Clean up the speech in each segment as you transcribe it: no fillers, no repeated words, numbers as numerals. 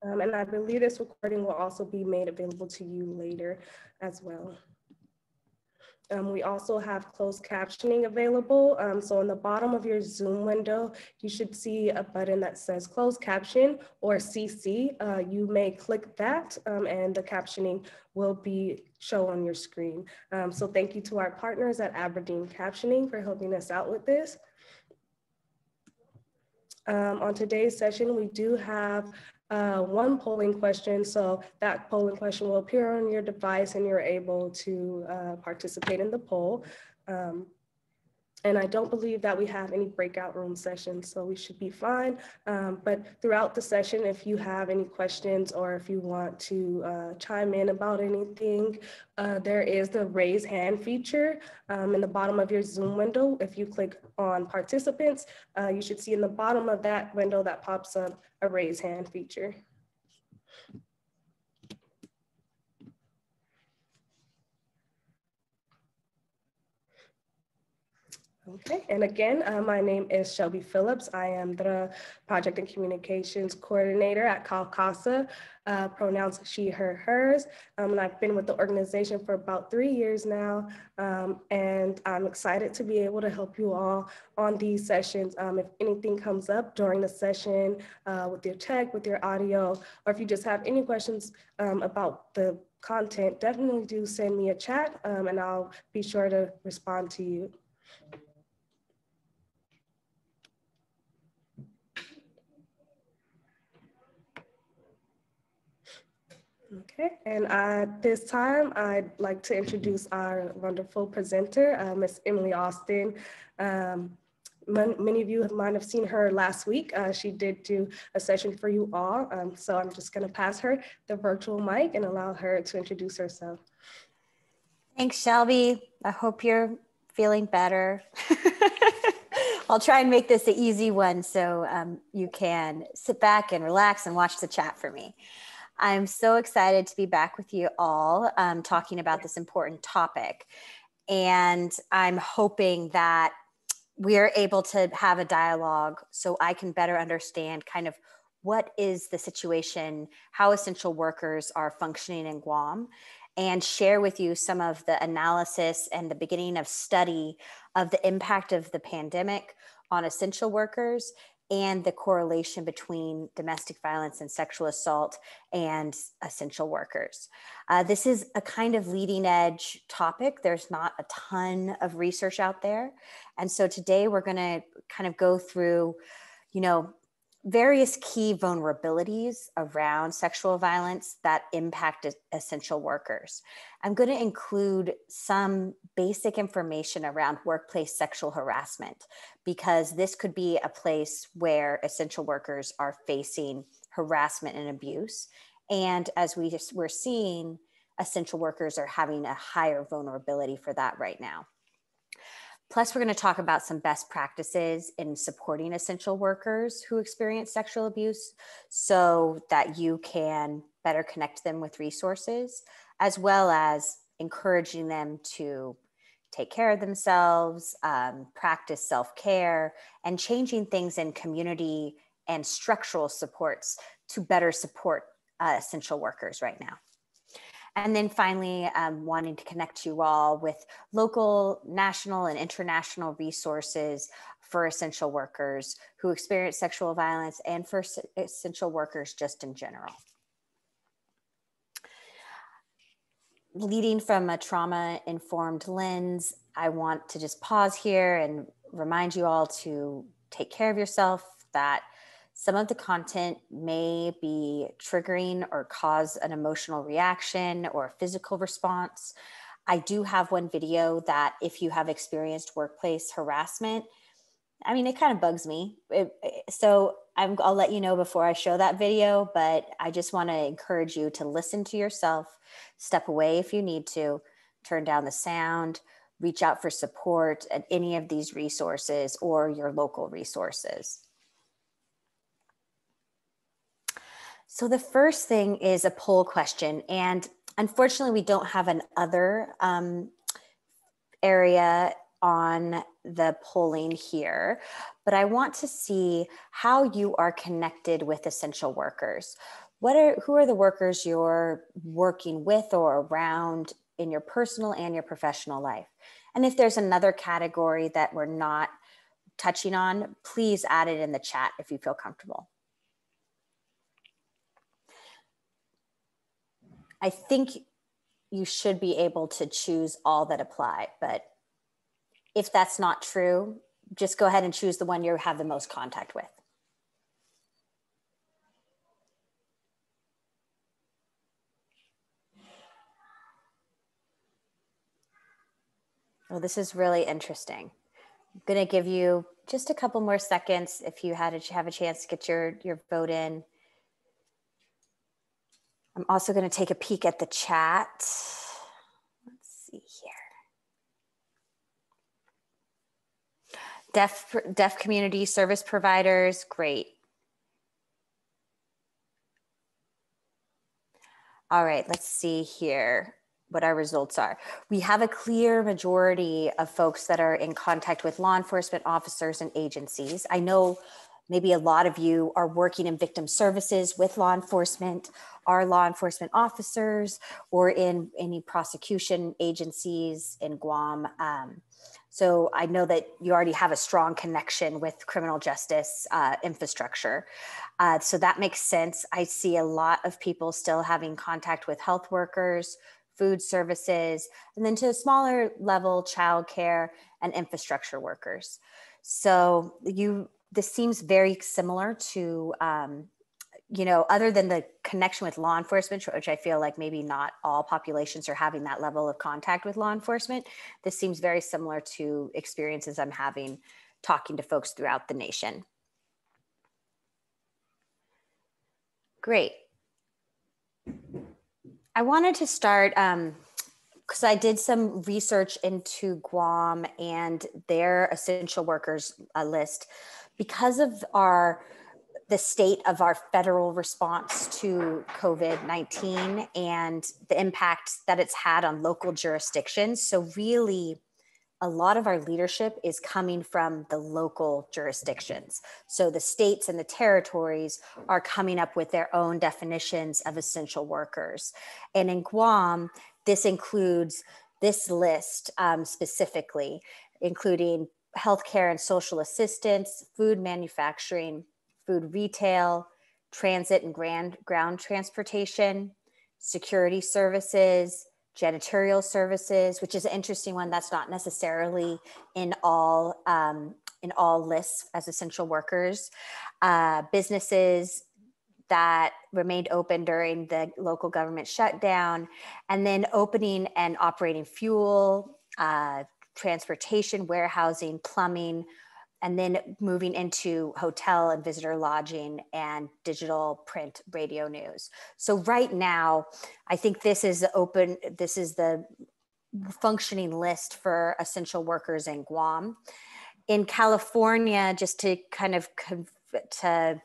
And I believe this recording will also be made available to you later as well. We also have closed captioning available. So on the bottom of your Zoom window, you should see a button that says closed caption or CC. You may click that and the captioning will be shown on your screen. So thank you to our partners at Aberdeen Captioning for helping us out with this. On today's session, we do have one polling question. So that polling question will appear on your device and you're able to participate in the poll. And I don't believe that we have any breakout room sessions, so we should be fine. But throughout the session, if you have any questions or if you want to chime in about anything, there is the raise hand feature in the bottom of your Zoom window. If you click on participants, you should see in the bottom of that window that pops up a raise hand feature. Okay, and again, my name is Shelby Phillips. I am the Project and Communications Coordinator at CalCASA, pronouns she, her, hers. And I've been with the organization for about 3 years now, and I'm excited to be able to help you all on these sessions. If anything comes up during the session with your tech, with your audio, or if you just have any questions about the content, definitely do send me a chat and I'll be sure to respond to you. Okay, and at this time, I'd like to introduce our wonderful presenter, Miss Emily Austin. Many of you might have seen her last week. She did do a session for you all. So I'm just gonna pass her the virtual mic and allow her to introduce herself. Thanks, Shelby. I hope you're feeling better. I'll try and make this an easy one so you can sit back and relax and watch the chat for me. I'm so excited to be back with you all talking about this important topic. And I'm hoping that we are able to have a dialogue so I can better understand kind of what is the situation, how essential workers are functioning in Guam, and share with you some of the analysis and the beginning of study of the impact of the pandemic on essential workers and the correlation between domestic violence and sexual assault and essential workers. This is a kind of leading edge topic. There's not a ton of research out there. And so today we're gonna kind of go through, various key vulnerabilities around sexual violence that impact essential workers. I'm going to include some basic information around workplace sexual harassment, because this could be a place where essential workers are facing harassment and abuse. And as we're seeing, essential workers are having a higher vulnerability for that right now. Plus, we're going to talk about some best practices in supporting essential workers who experience sexual abuse so that you can better connect them with resources, as well as encouraging them to take care of themselves, practice self-care, and changing things in community and structural supports to better support essential workers right now. And then finally, wanting to connect you all with local, national, and international resources for essential workers who experience sexual violence and for essential workers just in general. Leading from a trauma-informed lens, I want to just pause here and remind you all to take care of yourself, that some of the content may be triggering or cause an emotional reaction or a physical response. I do have one video that if you have experienced workplace harassment, I mean, it kind of bugs me. So I'll let you know before I show that video, but I just want to encourage you to listen to yourself, step away if you need to, turn down the sound, reach out for support at any of these resources or your local resources. So the first thing is a poll question, and unfortunately we don't have an other area on the polling here, but I want to see how you are connected with essential workers. who are the workers you're working with or around in your personal and your professional life? And if there's another category that we're not touching on, please add it in the chat if you feel comfortable. I think you should be able to choose all that apply, but if that's not true, just go ahead and choose the one you have the most contact with. Well, this is really interesting. I'm going to give you just a couple more seconds if you have a chance to get your vote in. I'm also going to take a peek at the chat. Let's see here. Deaf community service providers, great. All right, let's see here what our results are. We have a clear majority of folks that are in contact with law enforcement officers and agencies. I know maybe a lot of you are working in victim services with law enforcement, are law enforcement officers, or in any prosecution agencies in Guam. So I know that you already have a strong connection with criminal justice infrastructure. So that makes sense. I see a lot of people still having contact with health workers, food services, and then to a smaller level, childcare and infrastructure workers. So this seems very similar to, other than the connection with law enforcement, which I feel like maybe not all populations are having that level of contact with law enforcement. This seems very similar to experiences I'm having talking to folks throughout the nation. Great. I wanted to start, because I did some research into Guam and their essential workers list. Because of the state of our federal response to COVID-19 and the impact that it's had on local jurisdictions. So really, a lot of our leadership is coming from the local jurisdictions. So the states and the territories are coming up with their own definitions of essential workers. And in Guam, this includes this list specifically, including healthcare and social assistance, food manufacturing, food retail, transit and ground transportation, security services, janitorial services, which is an interesting one that's not necessarily in all lists as essential workers, businesses that remained open during the local government shutdown, and then opening and operating fuel, transportation, warehousing, plumbing, and then moving into hotel and visitor lodging and digital print radio news. So right now, I think this is the functioning list for essential workers in Guam. In California, just to kind of to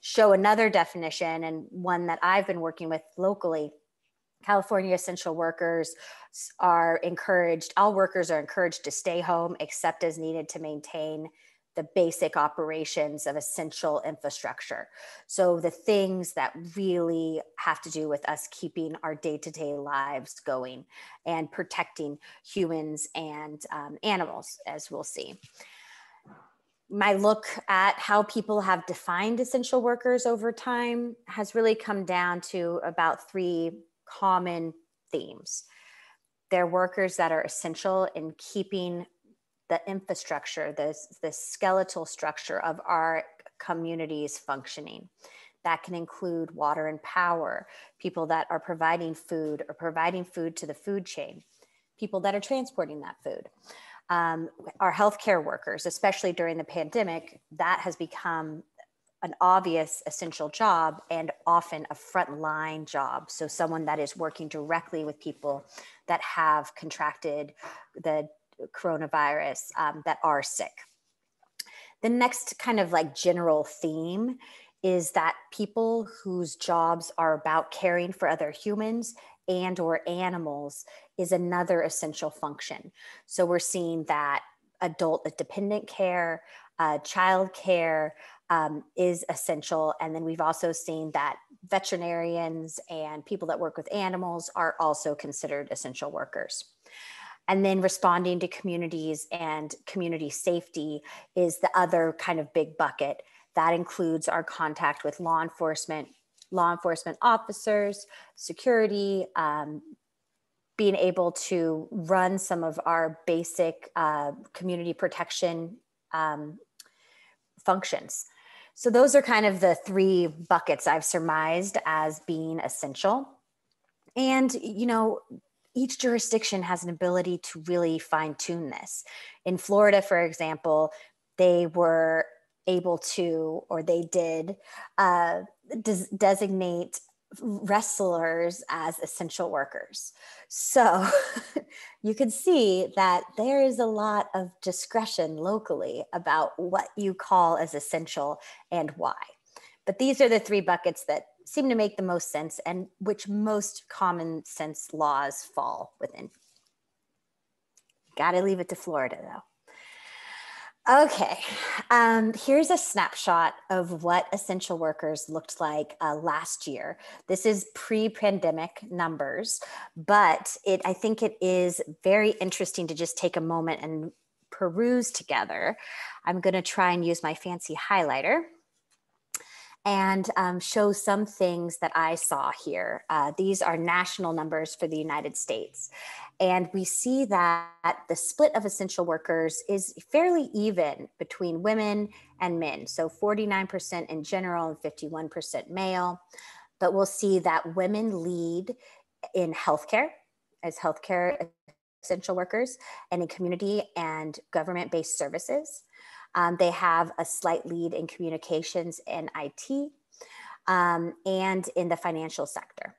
show another definition, and one that I've been working with locally, California essential workers all workers are encouraged to stay home except as needed to maintain the basic operations of essential infrastructure. So the things that really have to do with us keeping our day-to-day lives going and protecting humans and animals, as we'll see. My look at how people have defined essential workers over time has really come down to about 3 common themes. They're workers that are essential in keeping the infrastructure, the skeletal structure of our communities functioning. That can include water and power, people that are providing food or providing food to the food chain, people that are transporting that food. Our healthcare workers, especially during the pandemic, that has become an obvious essential job and often a frontline job. So someone that is working directly with people that have contracted the coronavirus that are sick. The next kind of like general theme is that people whose jobs are about caring for other humans and or animals is another essential function. So we're seeing that adult dependent care, child care, is essential. And then we've also seen that veterinarians and people that work with animals are also considered essential workers. And then responding to communities and community safety is the other kind of big bucket. That includes our contact with law enforcement officers, security, being able to run some of our basic community protection functions. So those are kind of the three buckets I've surmised as being essential. And, you know, each jurisdiction has an ability to really fine tune this. In Florida, for example, they were able to, or they did designate wrestlers as essential workers. So you can see that there is a lot of discretion locally about what you call as essential and why. But these are the three buckets that seem to make the most sense and which most common sense laws fall within. Got to leave it to Florida though. Okay, here's a snapshot of what essential workers looked like last year. This is pre-pandemic numbers, but I think it is very interesting to just take a moment and peruse together. I'm going to try and use my fancy highlighter and show some things that I saw here. These are national numbers for the United States. And we see that the split of essential workers is fairly even between women and men. So 49% in general and 51% male. But we'll see that women lead in healthcare as healthcare essential workers and in community and government-based services. They have a slight lead in communications and IT and in the financial sector.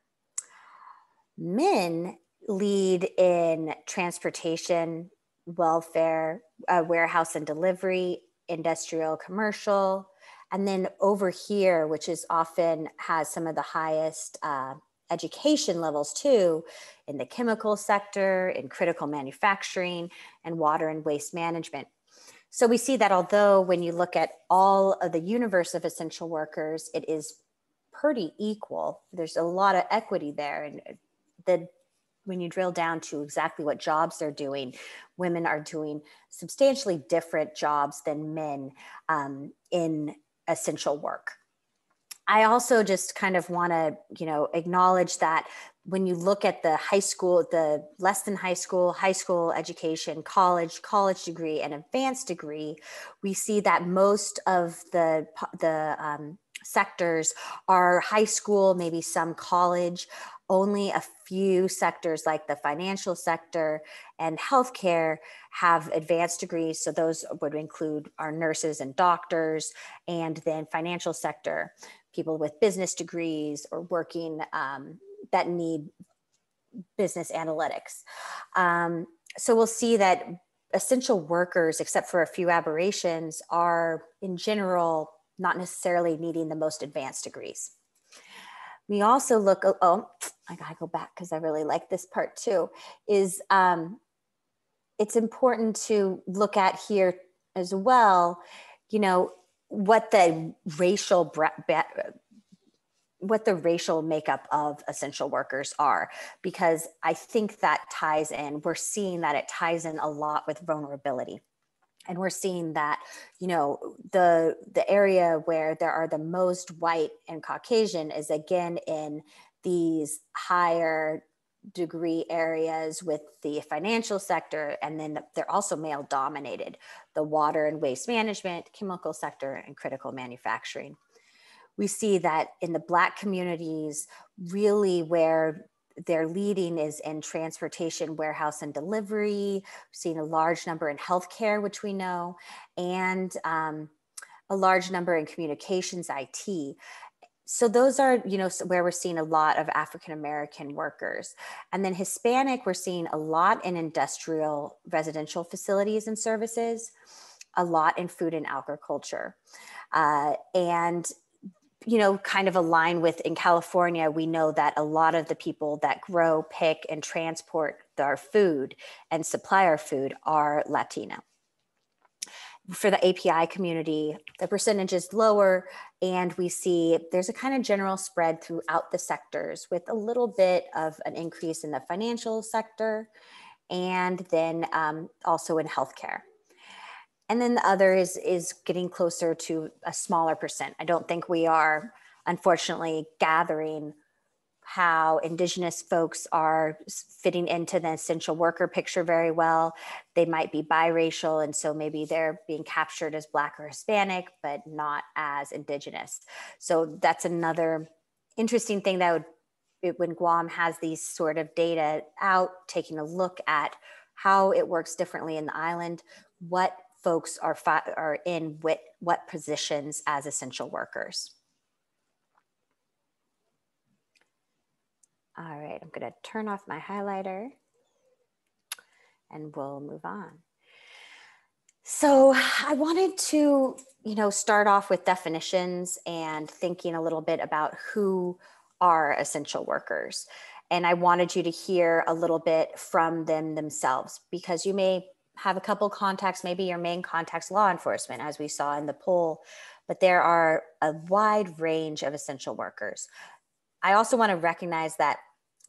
Men lead in transportation, welfare, warehouse and delivery, industrial, commercial. And then over here, which is often has some of the highest education levels too, in the chemical sector, in critical manufacturing, and water and waste management. So we see that although when you look at all of the universe of essential workers, it is pretty equal. There's a lot of equity there. And when you drill down to exactly what jobs they're doing, women are doing substantially different jobs than men in essential work. I also just kind of want to, acknowledge that when you look at the high school, the less than high school education, college degree, and advanced degree, we see that most of the sectors are high school, maybe some college. Only a few sectors like the financial sector and healthcare have advanced degrees. So those would include our nurses and doctors, and then financial sector, people with business degrees or working that need business analytics. So we'll see that essential workers, except for a few aberrations, are in general not necessarily needing the most advanced degrees. We also look, I gotta go back because I really like this part too, is it's important to look at here as well, what the racial makeup of essential workers are, because I think that ties in, we're seeing that it ties in a lot with vulnerability. And we're seeing that, the area where there are the most white and Caucasian is again in these higher degree areas with the financial sector. And then they're also male dominated, the water and waste management, chemical sector, and critical manufacturing. We see that in the Black communities, really where they're leading is in transportation, warehouse, and delivery. We've seen a large number in healthcare, which we know, and a large number in communications, IT. So those are, where we're seeing a lot of African-American workers. And then Hispanic, we're seeing a lot in industrial residential facilities and services, a lot in food and agriculture. And kind of align with, in California, we know that a lot of the people that grow, pick, and transport our food and supply our food are Latino. for the API community, the percentage is lower, and we see there's a kind of general spread throughout the sectors with a little bit of an increase in the financial sector, and then also in healthcare. And then the other is getting closer to a smaller percent. I don't think we are, unfortunately, gathering how Indigenous folks are fitting into the essential worker picture very well. They might be biracial, and so maybe they're being captured as Black or Hispanic, but not as Indigenous. So that's another interesting thing that when Guam has these sort of data out, taking a look at how it works differently in the island, what folks are in what positions as essential workers. All right, I'm going to turn off my highlighter and we'll move on. So I wanted to, start off with definitions and thinking a little bit about who are essential workers. And I wanted you to hear a little bit from them themselves, because you may have a couple contacts, maybe your main contact's law enforcement, as we saw in the poll, but there are a wide range of essential workers. I also want to recognize that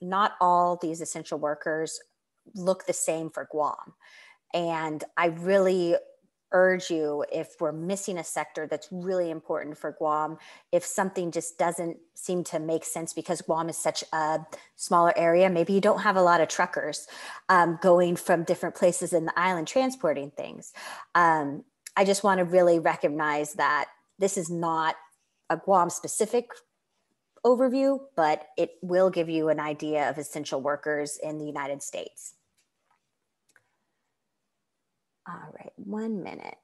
not all these essential workers look the same for Guam. And I really urge you, if we're missing a sector that's really important for Guam, if something just doesn't seem to make sense because Guam is such a smaller area, maybe you don't have a lot of truckers going from different places in the island transporting things. I just want to really recognize that this is not a Guam specific overview, but it will give you an idea of essential workers in the United States. All right, 1 minute.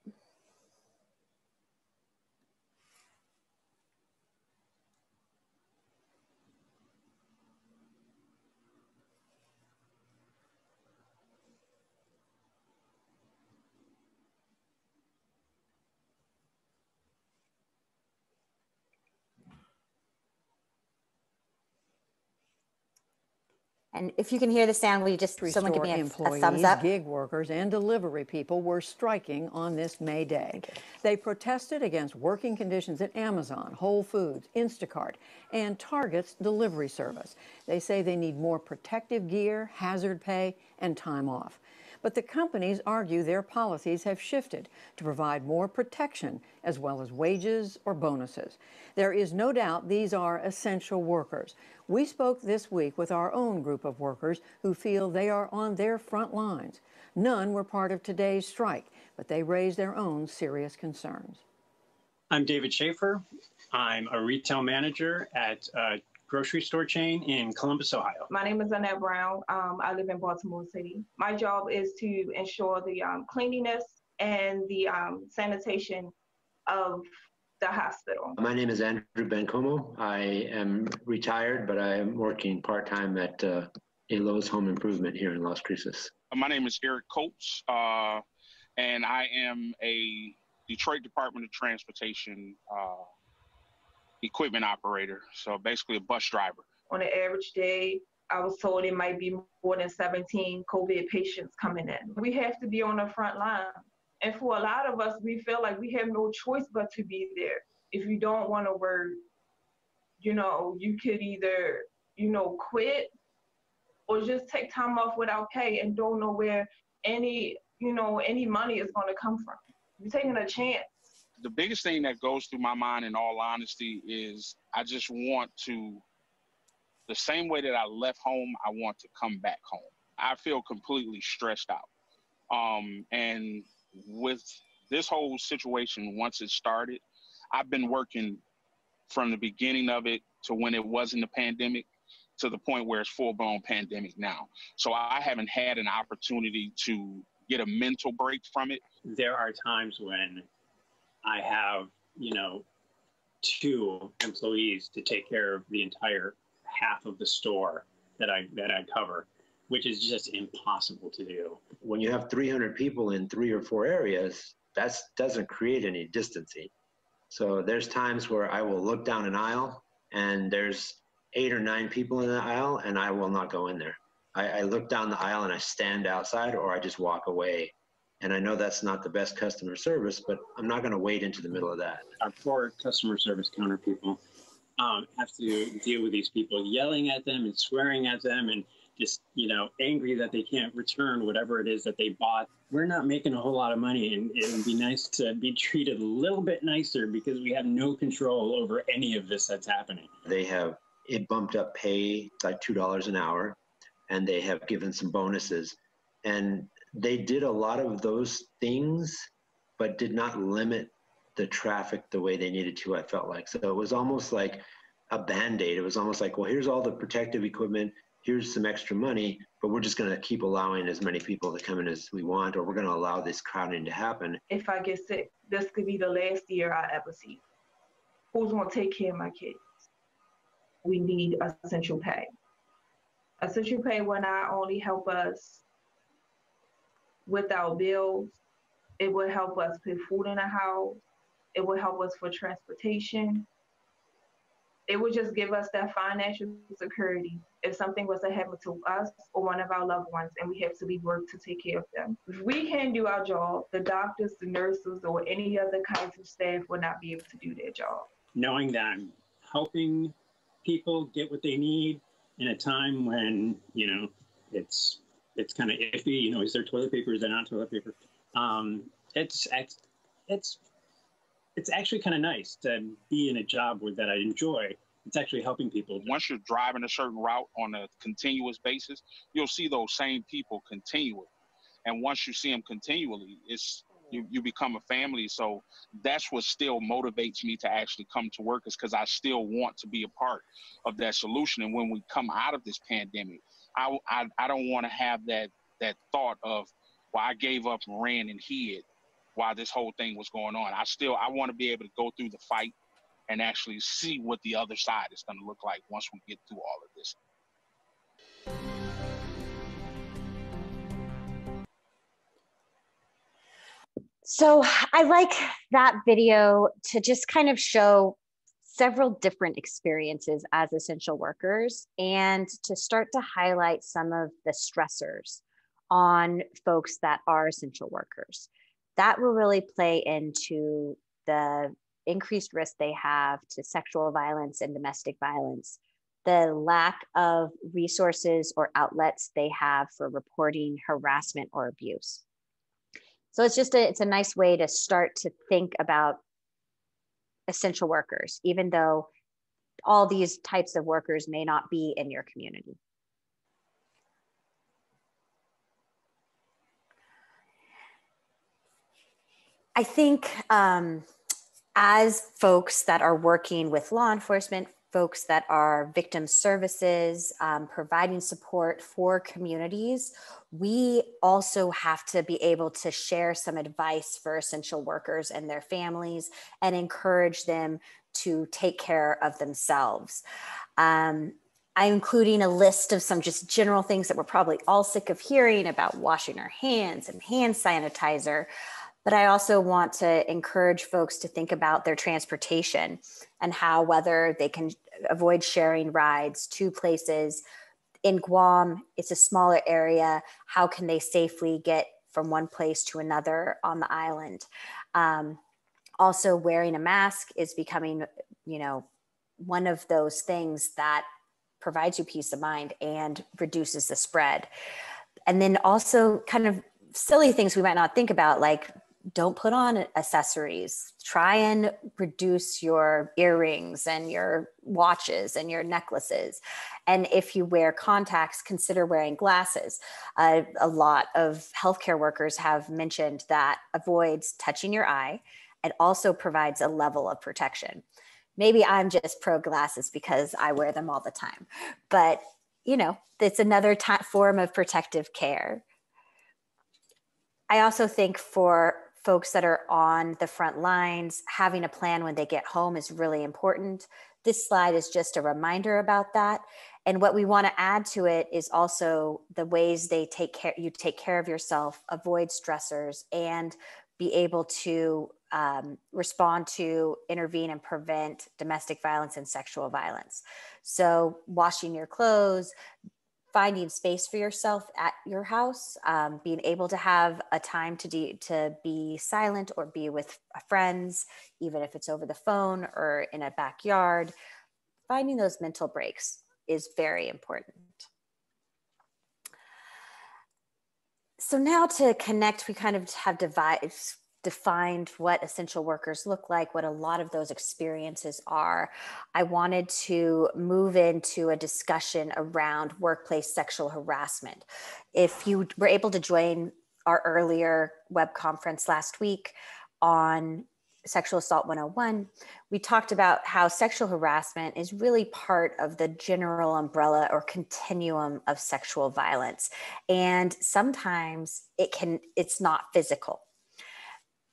And if you can hear the sound, will you just, someone give me a thumbs up? Gig workers and delivery people were striking on this May Day. They protested against working conditions at Amazon, Whole Foods, Instacart, and Target's delivery service. They say they need more protective gear, hazard pay, and time off. But the companies argue their policies have shifted to provide more protection as well as wages or bonuses. There is no doubt these are essential workers. We spoke this week with our own group of workers who feel they are on their front lines. None were part of today's strike, but they raised their own serious concerns. I'm David Schaefer. I'm a retail manager at a grocery store chain in Columbus, Ohio. My name is Annette Brown. I live in Baltimore City. My job is to ensure the cleanliness and the sanitation of the hospital. My name is Andrew Bencomo. I am retired, but I am working part-time at a Lowe's Home Improvement here in Las Cruces. My name is Eric Coates, and I am a Detroit Department of Transportation equipment operator, so basically a bus driver. On an average day, I was told it might be more than 17 COVID patients coming in. We have to be on the front line. And for a lot of us, we feel like we have no choice but to be there. If you don't want to work, you could either, quit or just take time off without pay and don't know where any money is going to come from. You're taking a chance. The biggest thing that goes through my mind, in all honesty, is I just want to, the same way that I left home, I want to come back home. I feel completely stressed out. And with this whole situation, once it started, I've been working from the beginning of it to when it wasn't a pandemic to the point where it's full-blown pandemic now. So I haven't had an opportunity to get a mental break from it. There are times when I have, 2 employees to take care of the entire half of the store that I cover, which is just impossible to do. When you have 300 people in 3 or 4 areas, that doesn't create any distancing. So there's times where I will look down an aisle and there's 8 or 9 people in the aisle and I will not go in there. I look down the aisle and I stand outside, or I just walk away And I know that's not the best customer service, but I'm not going to wade into the middle of that. Our poor customer service counter people have to deal with these people yelling at them and swearing at them and just, angry that they can't return whatever it is that they bought. We're not making a whole lot of money, and it would be nice to be treated a little bit nicer because we have no control over any of this that's happening. They have it bumped up pay like $2 an hour, and they have given some bonuses. And they did a lot of those things, but did not limit the traffic the way they needed to, I felt like. So it was almost like a Band-Aid. It was almost like, well, here's all the protective equipment, here's some extra money, but we're just going to keep allowing as many people to come in as we want, or we're going to allow this crowding to happen. If I get sick, this could be the last year I ever see. Who's going to take care of my kids? We need essential pay. Essential pay will not only help us with our bills, it will help us put food in the house, it will help us for transportation. It would just give us that financial security if something was to happen to us or one of our loved ones and we have to leave work to take care of them. If we can't do our job, the doctors, the nurses, or any other kinds of staff will not be able to do their job. Knowing that I'm helping people get what they need in a time when, it's kind of iffy, is there toilet paper, is there not toilet paper? It's actually kind of nice to be in a job that I enjoy. It's actually helping people. Once you're driving a certain route on a continuous basis, you'll see those same people continually. And once you see them continually, you become a family. So that's what still motivates me to actually come to work, is because I still want to be a part of that solution. And when we come out of this pandemic, I don't want to have that thought of, well, I gave up and ran and hid while this whole thing was going on. I want to be able to go through the fight and actually see what the other side is going to look like once we get through all of this. So I like that video to just kind of show several different experiences as essential workers and to start to highlight some of the stressors on folks that are essential workers. That will really play into the increased risk they have to sexual violence and domestic violence, the lack of resources or outlets they have for reporting harassment or abuse. So it's a nice way to start to think about essential workers, even though all these types of workers may not be in your community. I think as folks that are working with law enforcement, folks that are victim services, providing support for communities, we also have to be able to share some advice for essential workers and their families and encourage them to take care of themselves. I'm including a list of some just general things that we're probably all sick of hearing about: washing our hands and hand sanitizer. But I also want to encourage folks to think about their transportation and how, whether they can avoid sharing rides to places. In Guam, it's a smaller area. How can they safely get from one place to another on the island? Also, wearing a mask is becoming, one of those things that provides you peace of mind and reduces the spread. And then also kind of silly things we might not think about, like don't put on accessories. Try and reduce your earrings and your watches and your necklaces. And if you wear contacts, consider wearing glasses. A lot of healthcare workers have mentioned that avoids touching your eye and also provides a level of protection. Maybe I'm just pro glasses because I wear them all the time, but it's another form of protective care. I also think for folks that are on the front lines, having a plan when they get home is really important. This slide is just a reminder about that. And what we want to add to it is also the ways you take care of yourself, avoid stressors, and be able to respond to, intervene, and prevent domestic violence and sexual violence. So washing your clothes, finding space for yourself at your house, being able to have a time to be silent or be with friends, even if it's over the phone or in a backyard. Finding those mental breaks is very important. So now to connect, we kind of have defined what essential workers look like, what a lot of those experiences are. I wanted to move into a discussion around workplace sexual harassment. If you were able to join our earlier web conference last week on Sexual Assault 101, we talked about how sexual harassment is really part of the general umbrella or continuum of sexual violence. And sometimes it's not physical.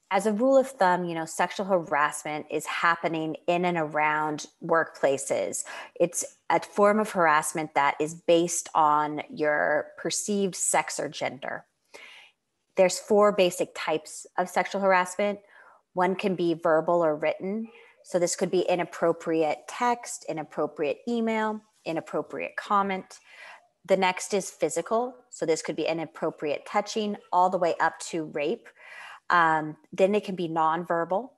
As a rule of thumb, sexual harassment is happening in and around workplaces. It's a form of harassment that is based on your perceived sex or gender. There's 4 basic types of sexual harassment. One can be verbal or written. So this could be inappropriate text, inappropriate email, inappropriate comment. The next is physical. So this could be inappropriate touching all the way up to rape. Then it can be nonverbal.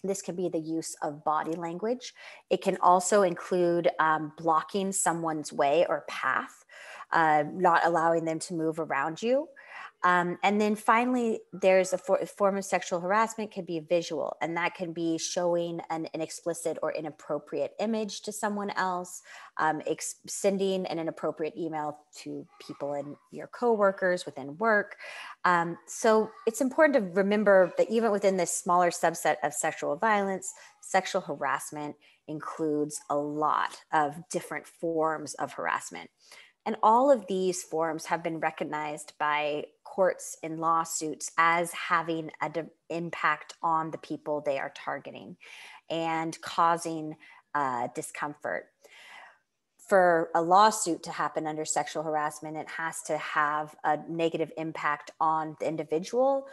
This can be the use of body language. It can also include blocking someone's way or path, not allowing them to move around you. And then finally, there's a form of sexual harassment can be visual, and that can be showing an explicit or inappropriate image to someone else, sending an inappropriate email to people in your coworkers within work. So it's important to remember that even within this smaller subset of sexual violence, sexual harassment includes a lot of different forms of harassment. And all of these forms have been recognized by courts in lawsuits as having an impact on the people they are targeting and causing discomfort. For a lawsuit to happen under sexual harassment, it has to have a negative impact on the individual,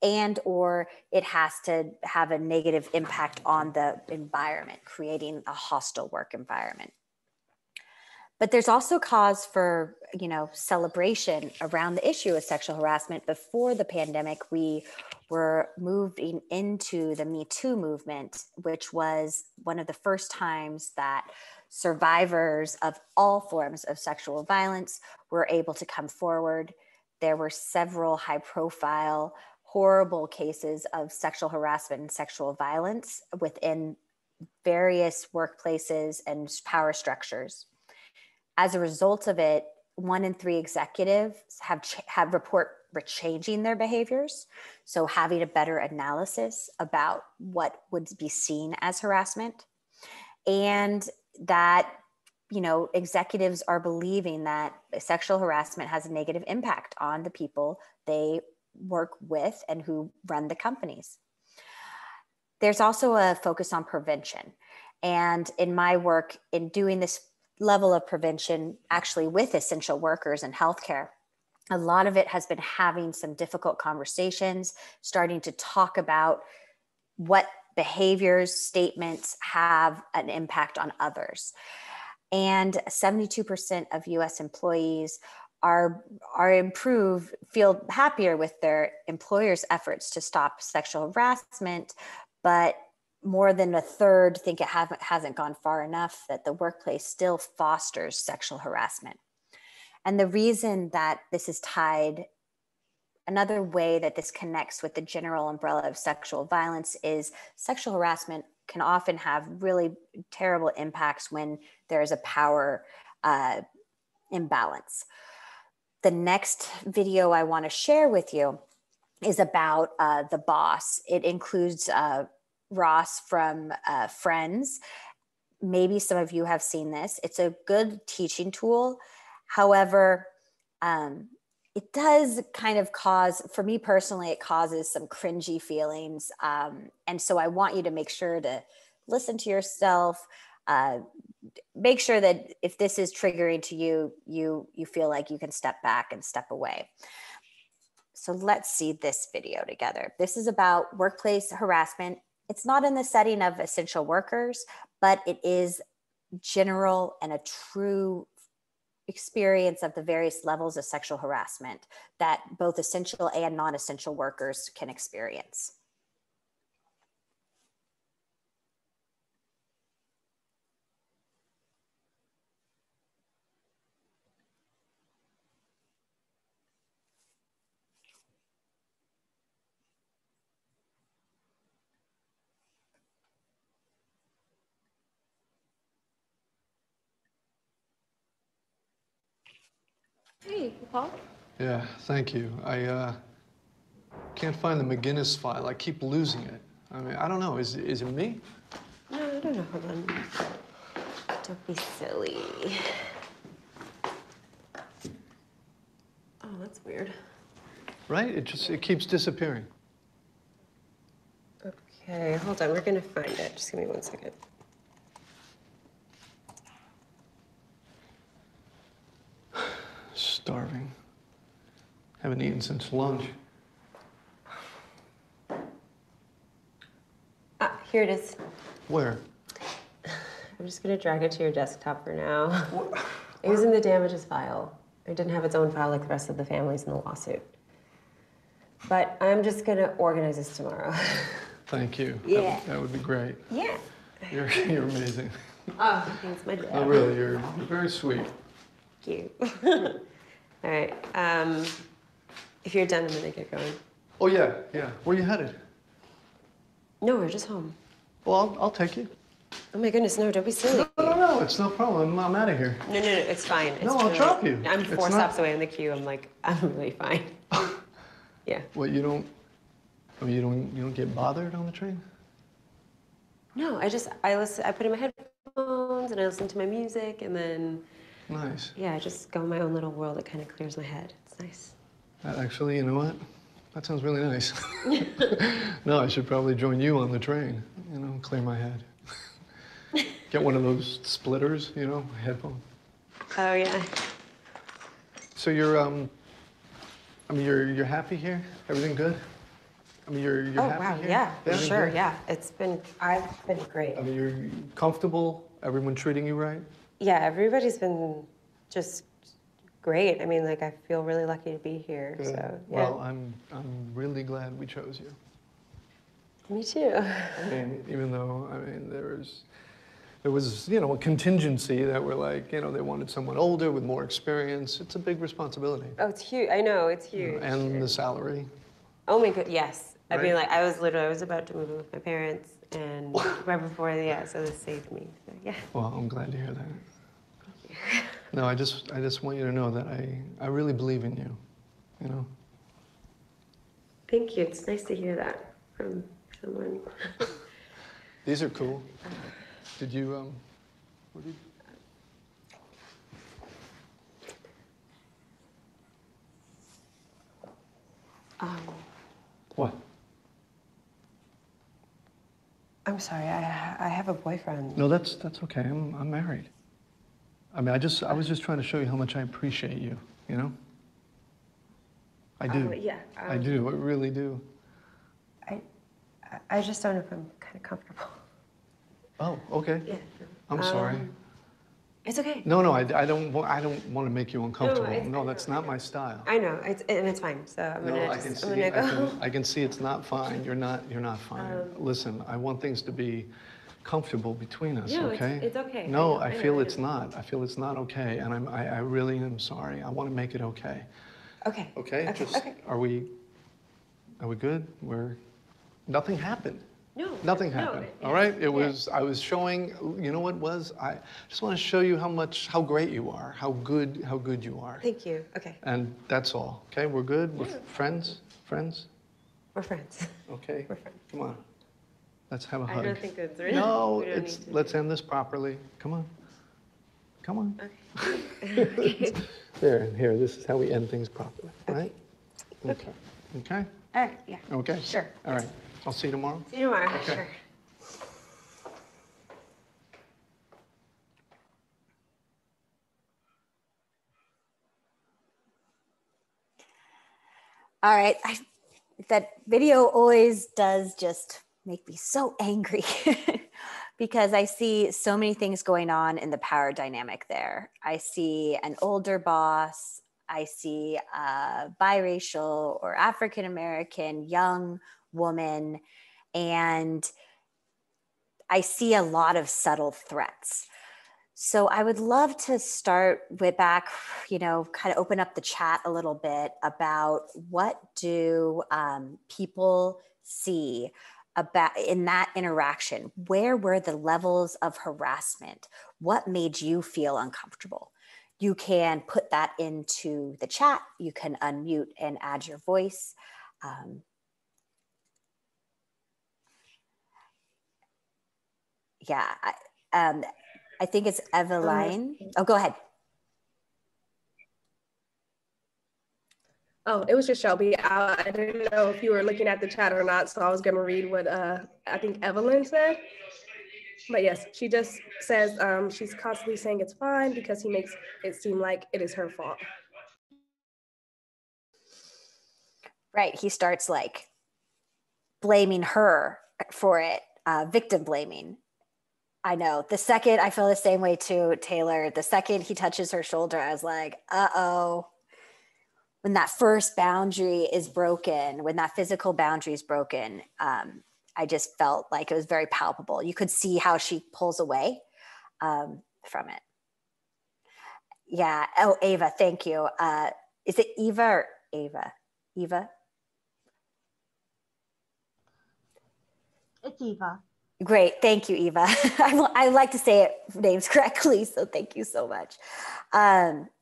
and or it has to have a negative impact on the environment, creating a hostile work environment. But there's also cause for, celebration around the issue of sexual harassment. Before the pandemic, we were moving into the Me Too movement, which was one of the first times that survivors of all forms of sexual violence were able to come forward. There were several high-profile, horrible cases of sexual harassment and sexual violence within various workplaces and power structures. As a result of it, 1 in 3 executives have report changing their behaviors. So having a better analysis about what would be seen as harassment, and that, executives are believing that sexual harassment has a negative impact on the people they work with and who run the companies. There's also a focus on prevention. And in my work in doing this level of prevention, actually with essential workers and healthcare, a lot of it has been having some difficult conversations, starting to talk about what behaviors, statements have an impact on others. And 72% of US employees feel happier with their employer's efforts to stop sexual harassment, but more than a third think it hasn't gone far enough, that the workplace still fosters sexual harassment. And the reason that this is tied, another way that this connects with the general umbrella of sexual violence, is sexual harassment can often have really terrible impacts when there is a power imbalance. The next video I want to share with you is about the boss. It includes Ross from Friends. Maybe some of you have seen this. It's a good teaching tool. However, it does kind of cause, for me personally, it causes some cringy feelings. And so I want you to make sure to listen to yourself. Make sure that if this is triggering to you, you feel like you can step back and step away. So let's see this video together. This is about workplace harassment. It's not in the setting of essential workers, but it is general and a true experience of the various levels of sexual harassment that both essential and non-essential workers can experience. Hey, Paul. Yeah, thank you. I can't find the McGinnis file. I keep losing it. I mean, I don't know. Is it me? No, I don't know. Hold on. Don't be silly. Oh, that's weird. Right? It keeps disappearing. Okay, hold on. We're gonna find it. Just give me 1 second. Starving. Haven't eaten since lunch. Ah, here it is. Where? I'm just gonna drag it to your desktop for now. It was in the damages file. It didn't have its own file like the rest of the families in the lawsuit. But I'm just gonna organize this tomorrow. Thank you. Yeah. That would be great. Yeah. You're amazing. Oh, thanks, my dad. Oh, really? You're very sweet. Thank you. All right. If you're done, I'm gonna get going. Oh, yeah, yeah. Where are you headed? No, we're just home. Well, I'll take you. Oh my goodness, no, don't be silly. No, it's no problem. I'm out of here. No, it's fine. It's No, I'll really, drop you. I'm It's 4 not- stops away in the queue. I'm really fine. Yeah. What, you don't get bothered on the train? No, I put in my headphones and I listen to my music and then, Nice. yeah, I just go in my own little world. It kind of clears my head. It's nice. Actually, you know what? That sounds really nice. No, I should probably join you on the train, clear my head. Get one of those splitters, headphone. Oh, yeah. So you're happy here? Everything good? I mean, you're Oh, happy wow, here? yeah, for Everything sure, good? yeah. I've been great. I mean, you're comfortable? Everyone treating you right? Yeah, everybody's been just great. I mean, I feel really lucky to be here, Good. so, yeah. Well, I'm really glad we chose you. Me too. I mean, even though, there was, a contingency that were like, they wanted someone older with more experience. It's a big responsibility. Oh, it's huge. I know, it's huge. And the salary. Oh my god, yes. I mean, Right? I was about to move in with my parents, and right before, so this saved me. So, yeah. Well, I'm glad to hear that. No, I just want you to know that I really believe in you, Thank you. It's nice to hear that from someone. These are cool. Did you, what did What? I'm sorry. I have a boyfriend. No, that's okay. I'm married. I mean, I was just trying to show you how much I appreciate you, I do. Yeah. I do. I really do. I just don't know if I'm kind of comfortable. Oh, okay. Yeah. I'm sorry. It's okay. No, I don't want to make you uncomfortable. it's- No, that's not my style. I know. It's fine. So I'm No, gonna I can just, see. I'm gonna go. I can see it's not fine. You're not fine. Listen, I want things to be comfortable between us. No, Okay? it's okay. No, I I know, feel I it's not. I feel it's not okay, and I really am sorry. I want to make it okay. Okay. Okay? Okay. Are we good? Nothing happened. No. Nothing no, happened. yeah, All right? yeah. I was showing. You know what it was? I just want to show you how great you are, how good you are. Thank you. Okay. And that's all. Okay? We're good. We're friends. Friends. We're friends. Okay. We're friends. Come on. Let's have a I hug. don't think that's really. No, we don't need to. let's end this properly. Come on. Come on. Okay. Here. This is how we end things properly. Right? Okay. Okay. All right. Yeah. Okay. Sure. All right. I'll see you tomorrow. See you tomorrow. Okay. Sure. All right. That video always does just make me so angry. because I see so many things going on in the power dynamic there. I see an older boss. I see a biracial or African American young woman, and I see a lot of subtle threats. So I would love to start with back, kind of open up the chat a little bit about what do people see about in that interaction? Where were the levels of harassment? What made you feel uncomfortable? You can put that into the chat. You can unmute and add your voice. I think it's Eveline. Oh, go ahead. Oh, it was just Shelby. I didn't know if you were looking at the chat or not, so I was going to read what I think Evelyn said. But yes, she just says she's constantly saying it's fine because he makes it seem like it is her fault. Right. He starts like blaming her for it, victim blaming. I know. The second, I feel the same way too, Taylor. The second he touches her shoulder, I was like, uh-oh. When that first boundary is broken, when that physical boundary is broken, I just felt like it was very palpable. You could see how she pulls away from it. Yeah. Oh, Ava, thank you. Is it Eva or Ava? Eva? It's Eva. Great. Thank you, Eva. I like to say names correctly, so thank you so much.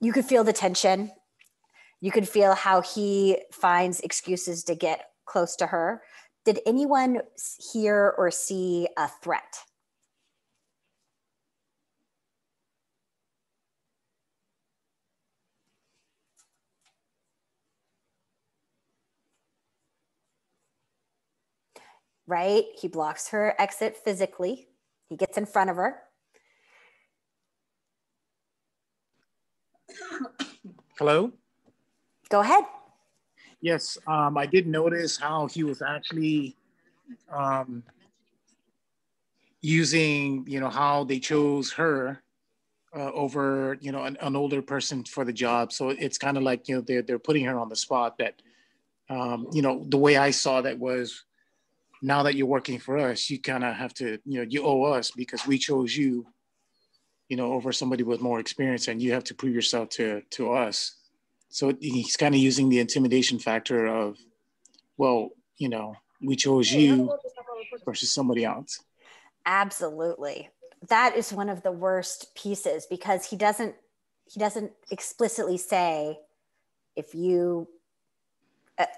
You could feel the tension. You could feel how he finds excuses to get close to her. Did anyone hear or see a threat? Right? He blocks her exit physically. He gets in front of her. Hello? Go ahead. Yes, I did notice how he was actually using, how they chose her over, an older person for the job. So it's kind of like, they're putting her on the spot that, the way I saw that was, now that you're working for us, you kind of have to, you owe us because we chose you, over somebody with more experience, and you have to prove yourself to us. So he's kind of using the intimidation factor of, well, we chose you versus somebody else. Absolutely. That is one of the worst pieces because he doesn't explicitly say, if you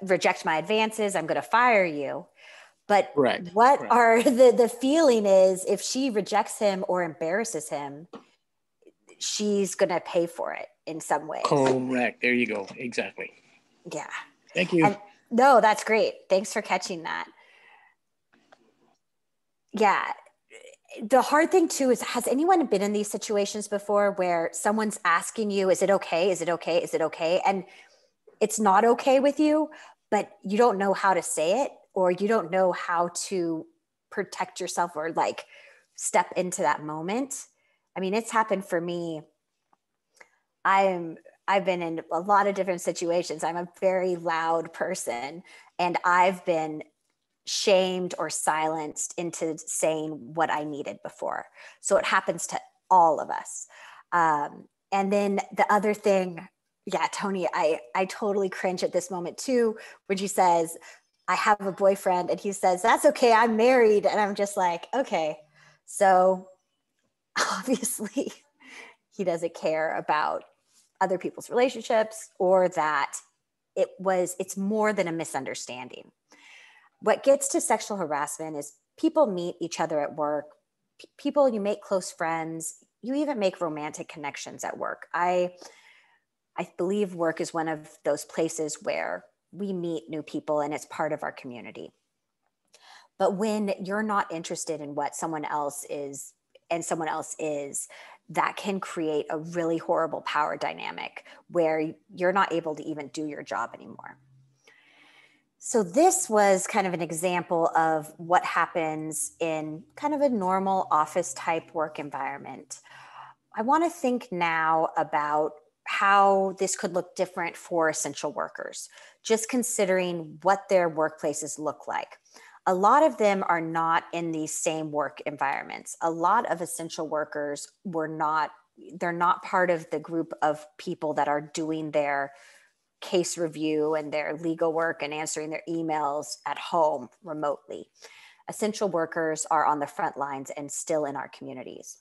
reject my advances, I'm going to fire you. But what are the feeling is if she rejects him or embarrasses him, she's going to pay for it in some way. Correct. There you go. Exactly. Yeah. Thank you. And, no, that's great. Thanks for catching that. Yeah. The hard thing too is, has anyone been in these situations before where someone's asking you, is it okay? Is it okay? Is it okay? And it's not okay with you, but you don't know how to say it, or you don't know how to protect yourself or like step into that moment. I mean, it's happened for me. I've been in a lot of different situations. I'm a very loud person, and I've been shamed or silenced into saying what I needed before. So it happens to all of us. And then the other thing, yeah, Tony, I totally cringe at this moment too, when she says, I have a boyfriend, and he says, that's okay, I'm married. And I'm just like, okay, so obviously he doesn't care about other people's relationships, or that it's more than a misunderstanding. What gets to sexual harassment is people meet each other at work, people, you make close friends, you even make romantic connections at work. I believe work is one of those places where we meet new people and it's part of our community. But when you're not interested in what someone else is and someone else is, that can create a really horrible power dynamic where you're not able to even do your job anymore. So this was kind of an example of what happens in kind of a normal office type work environment. I want to think now about how this could look different for essential workers, just considering what their workplaces look like. A lot of them are not in these same work environments. A lot of essential workers they're not part of the group of people that are doing their case review and their legal work and answering their emails at home remotely. Essential workers are on the front lines and still in our communities.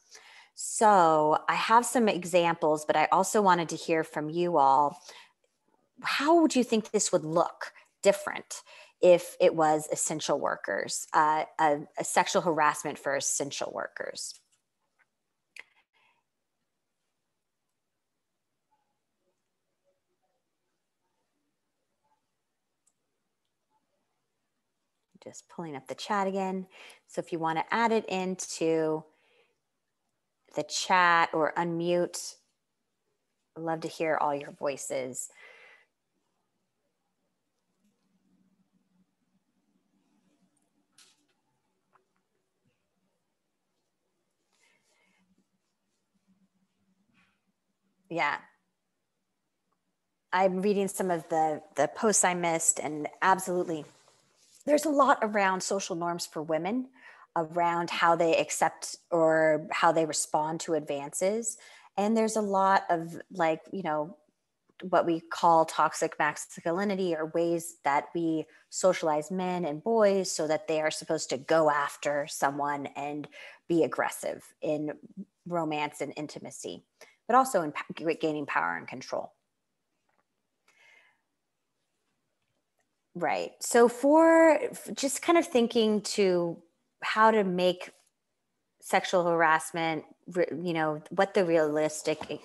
So I have some examples, but I also wanted to hear from you all. How would you think this would look different if it was essential workers, a sexual harassment for essential workers? Just pulling up the chat again. So if you want to add it into the chat or unmute, I'd love to hear all your voices. Yeah. I'm reading some of the posts I missed, and absolutely, there's a lot around social norms for women, around how they accept or how they respond to advances. And there's a lot of like, what we call toxic masculinity, or ways that we socialize men and boys so that they are supposed to go after someone and be aggressive in romance and intimacy, but also in gaining power and control. Right. So for just kind of thinking to how to make sexual harassment, what the realistic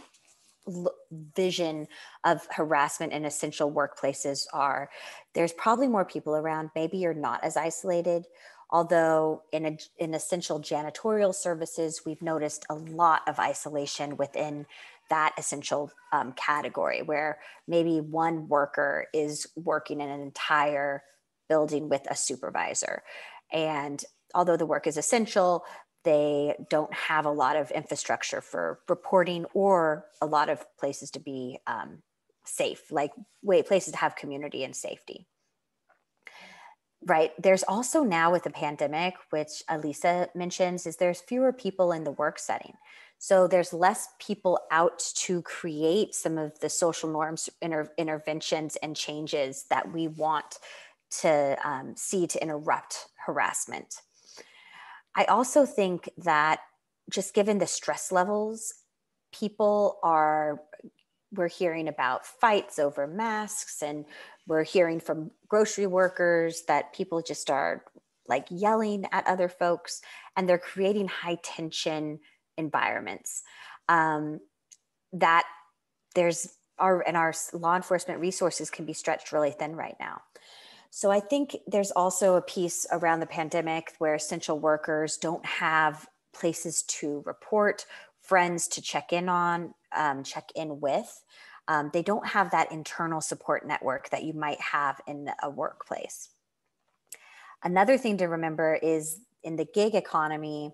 vision of harassment in essential workplaces are, there's probably more people around. Maybe you're not as isolated. Although in essential janitorial services, we've noticed a lot of isolation within that essential category, where maybe one worker is working in an entire building with a supervisor. And although the work is essential, they don't have a lot of infrastructure for reporting or a lot of places to be safe, like places to have community and safety. Right. There's also now with the pandemic, which Alisa mentions, is there's fewer people in the work setting. So there's less people out to create some of the social norms, interventions and changes that we want to see to interrupt harassment. I also think that just given the stress levels, we're hearing about fights over masks, and we're hearing from grocery workers that people just are like yelling at other folks, and they're creating high tension environments that our law enforcement resources can be stretched really thin right now. So I think there's also a piece around the pandemic where essential workers don't have places to report, friends to check in with. They don't have that internal support network that you might have in a workplace. Another thing to remember is in the gig economy,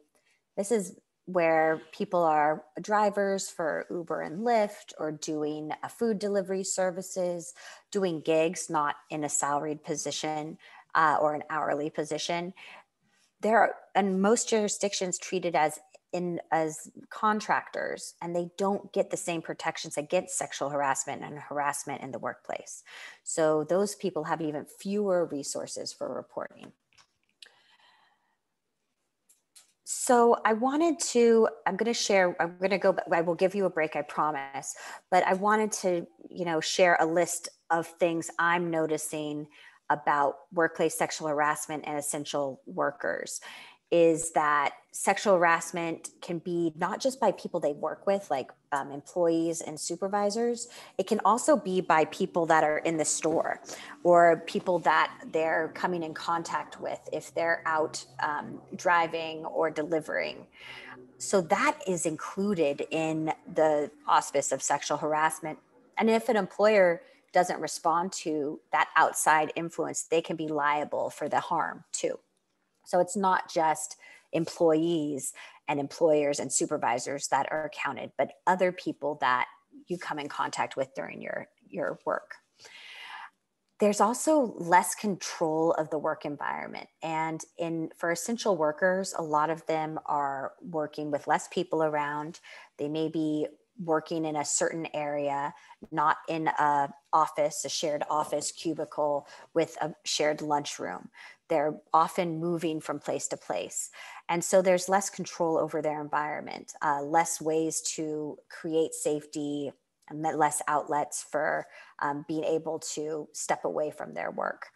this is where people are drivers for Uber and Lyft, or doing food delivery services, doing gigs, not in a salaried position or an hourly position. They're in most jurisdictions treated as contractors, and they don't get the same protections against sexual harassment and harassment in the workplace. So those people have even fewer resources for reporting. So I will give you a break, I promise, but I wanted to, share a list of things I'm noticing about workplace sexual harassment and essential workers. Is that sexual harassment can be not just by people they work with, like employees and supervisors. It can also be by people that are in the store, or people that they're coming in contact with if they're out driving or delivering. So that is included in the auspice of sexual harassment. And if an employer doesn't respond to that outside influence, they can be liable for the harm too. So it's not just employees and employers and supervisors that are counted, but other people that you come in contact with during your work. There's also less control of the work environment. And for essential workers, a lot of them are working with less people around. They may be working in a certain area, not in a shared office cubicle with a shared lunchroom. They're often moving from place to place. And so there's less control over their environment, less ways to create safety, and less outlets for being able to step away from their work.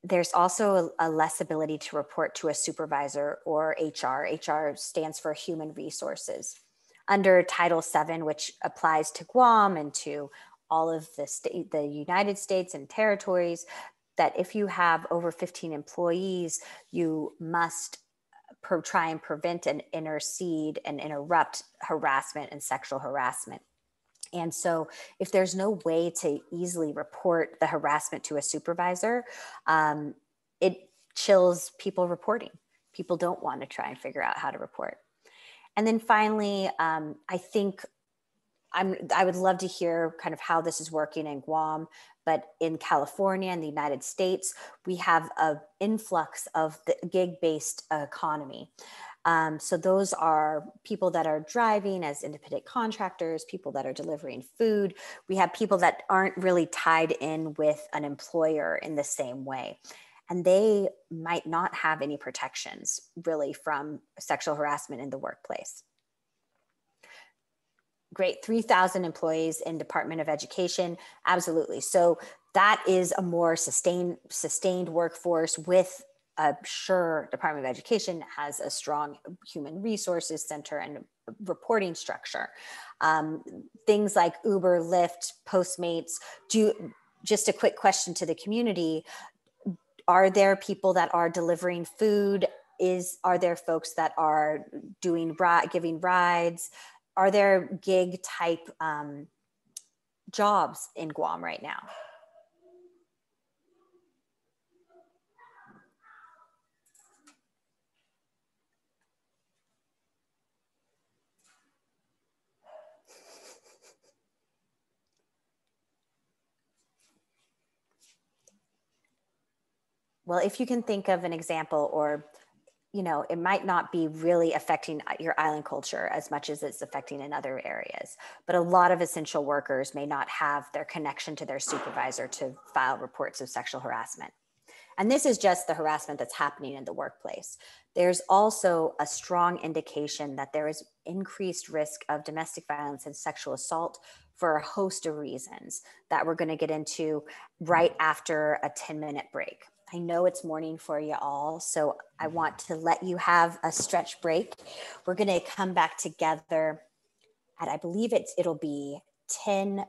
There's also a less ability to report to a supervisor or HR. HR stands for Human Resources. Under Title VII, which applies to Guam and to all of the United States and territories, that if you have over 15 employees, you must try and prevent and intercede and interrupt harassment and sexual harassment. And so if there's no way to easily report the harassment to a supervisor, it chills people reporting. People don't want to try and figure out how to report. And then finally, I think I would love to hear kind of how this is working in Guam, but in California and the United States, we have an influx of the gig-based economy. So those are people that are driving as independent contractors, people that are delivering food. We have people that aren't really tied in with an employer in the same way. And they might not have any protections really from sexual harassment in the workplace. Great, 3,000 employees in Department of Education, absolutely. So that is a more sustained workforce with sure Department of Education has a strong human resources center and reporting structure. Things like Uber, Lyft, Postmates. Just a quick question to the community. Are there people that are delivering food? Are there folks that are giving rides? Are there gig type jobs in Guam right now? Well, if you can think of an example, or it might not be really affecting your island culture as much as it's affecting in other areas, but a lot of essential workers may not have their connection to their supervisor to file reports of sexual harassment. And this is just the harassment that's happening in the workplace. There's also a strong indication that there is increased risk of domestic violence and sexual assault for a host of reasons that we're going to get into right after a 10-minute break. I know it's morning for you all, so I want to let you have a stretch break. We're going to come back together at, I believe it'll be 10:05.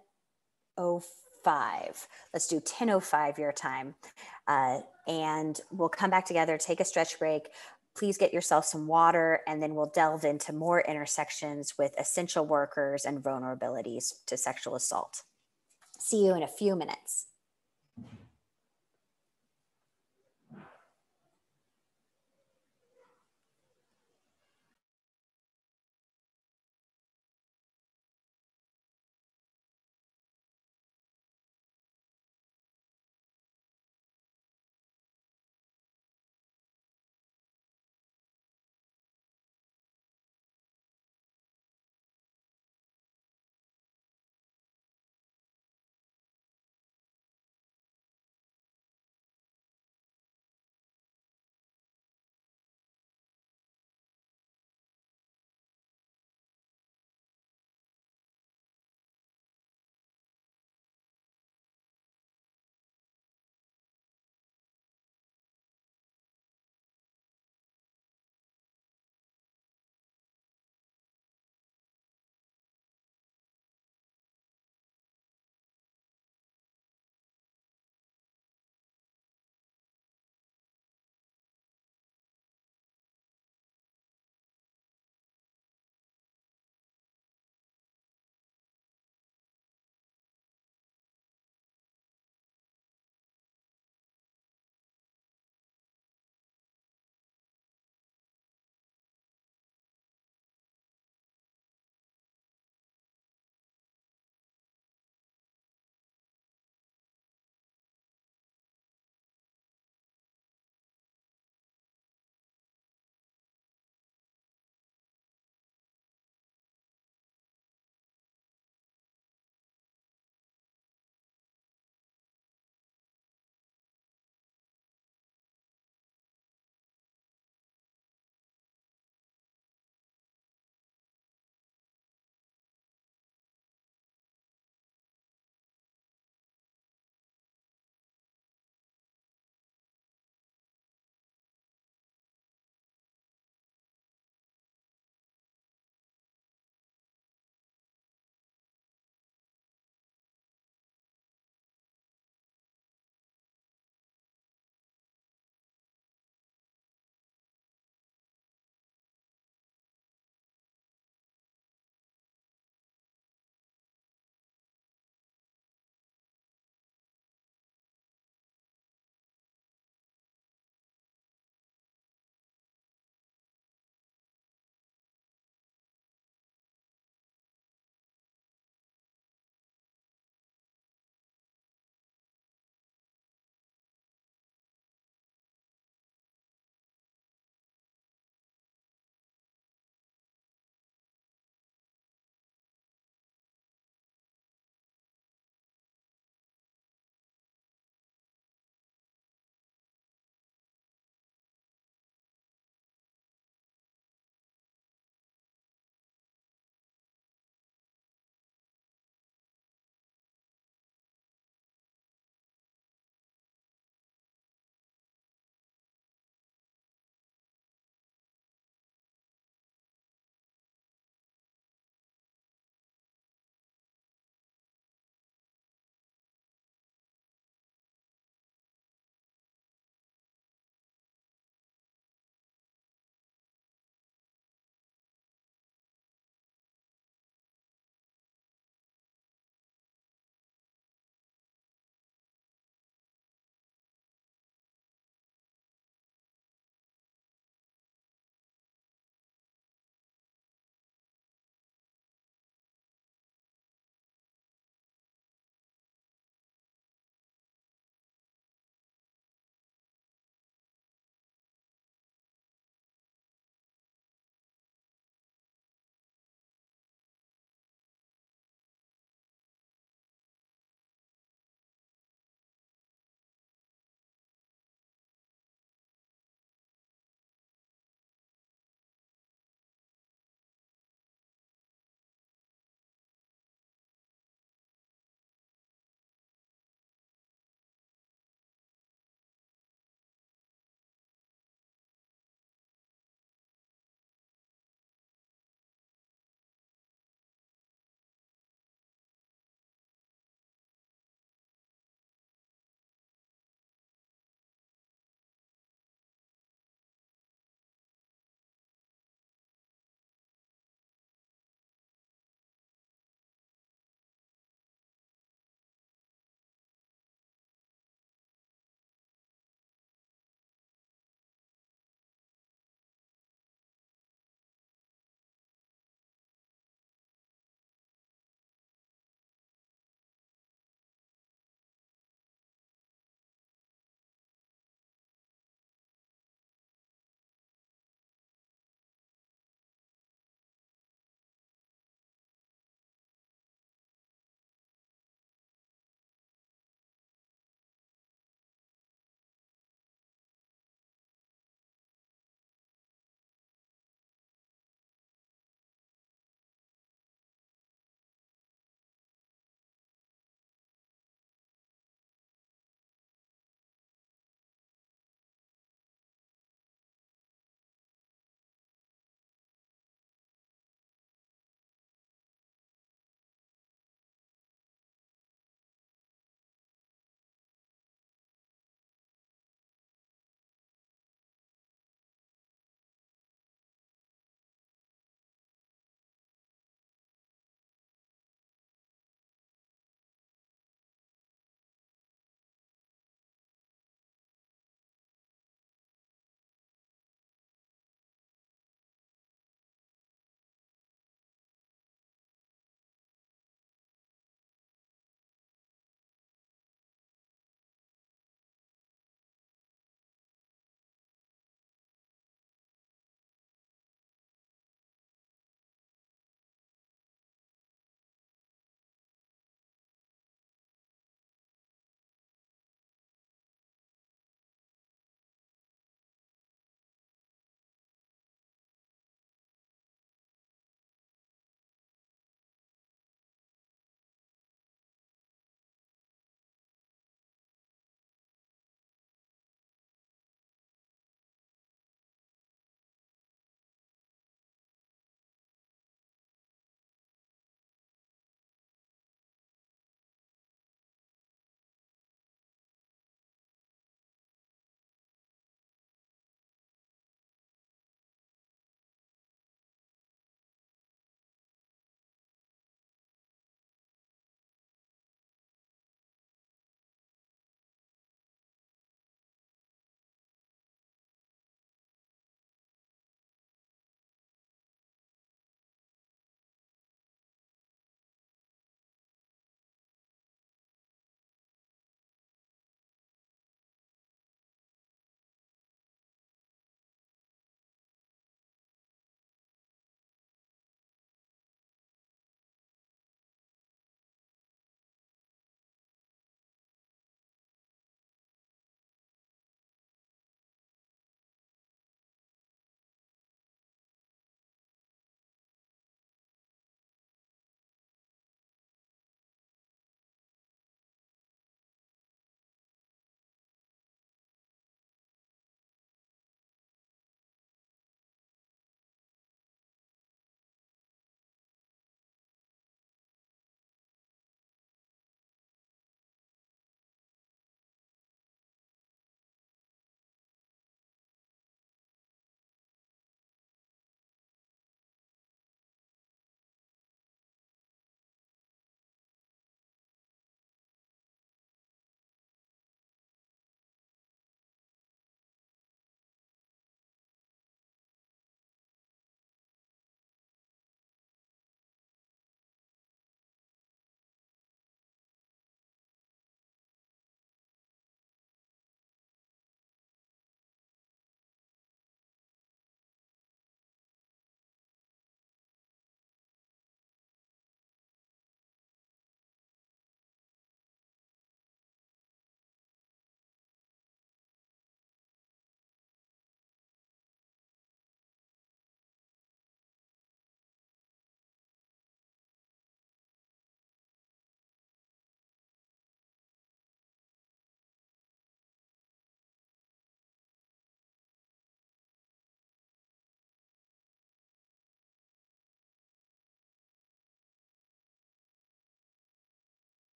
Let's do 10:05 your time. And we'll come back together, take a stretch break. Please get yourself some water, and then we'll delve into more intersections with essential workers and vulnerabilities to sexual assault. See you in a few minutes.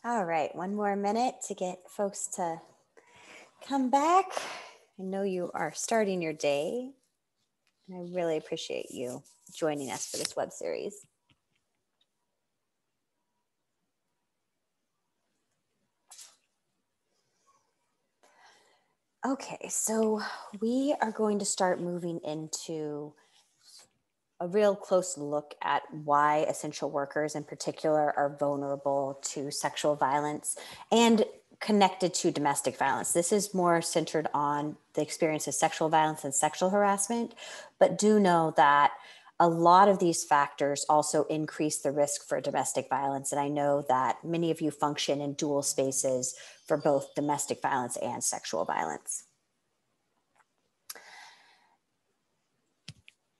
All right, one more minute to get folks to come back. I know you are starting your day, and I really appreciate you joining us for this web series. Okay, so we are going to start moving into a real close look at why essential workers in particular are vulnerable to sexual violence and connected to domestic violence. This is more centered on the experience of sexual violence and sexual harassment, but do know that a lot of these factors also increase the risk for domestic violence. And I know that many of you function in dual spaces for both domestic violence and sexual violence.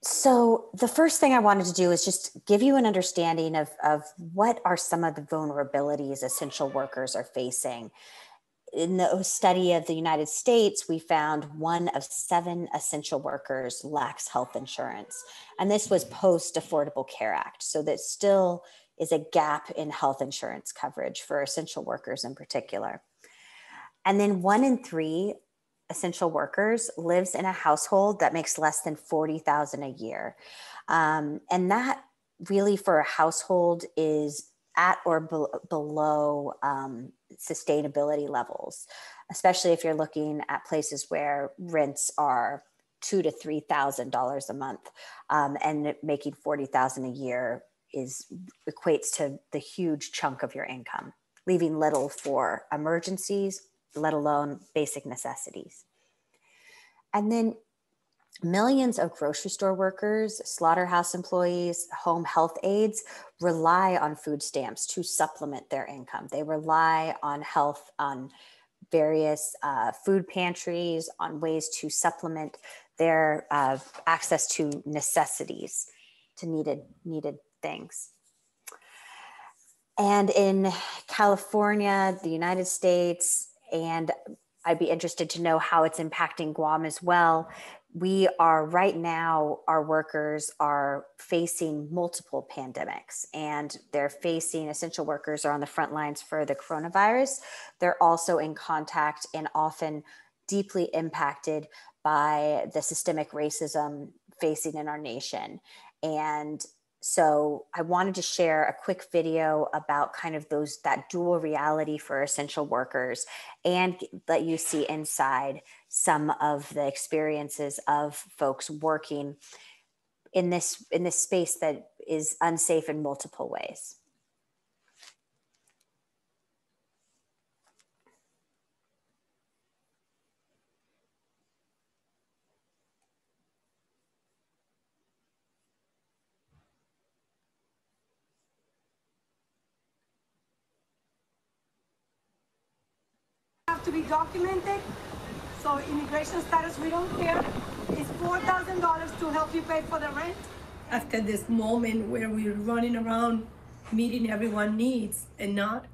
So the first thing I wanted to do is just give you an understanding of what are some of the vulnerabilities essential workers are facing. In the study of the United States, we found 1 of 7 essential workers lacks health insurance. And this was post Affordable Care Act. So there still is a gap in health insurance coverage for essential workers in particular. And then 1 in 3 essential workers lives in a household that makes less than $40,000 a year. And that really for a household is at or below sustainability levels, especially if you're looking at places where rents are $2,000 to $3,000 a month, and making $40,000 a year equates to the huge chunk of your income, leaving little for emergencies, let alone basic necessities. And then millions of grocery store workers, slaughterhouse employees, home health aides rely on food stamps to supplement their income. They rely on health, on various food pantries, on ways to supplement their access to necessities, to needed things. And in California, the United States, and I'd be interested to know how it's impacting Guam as well. We are right now, our workers are facing multiple pandemics, and they're facing, essential workers are on the front lines for the coronavirus. They're also in contact and often deeply impacted by the systemic racism facing in our nation. And so I wanted to share a quick video about kind of that dual reality for essential workers, and let you see inside some of the experiences of folks working in this space that is unsafe in multiple ways. Have to be documented. So immigration status, we don't care. It's $4,000 to help you pay for the rent. After this moment where we're running around meeting everyone's needs and not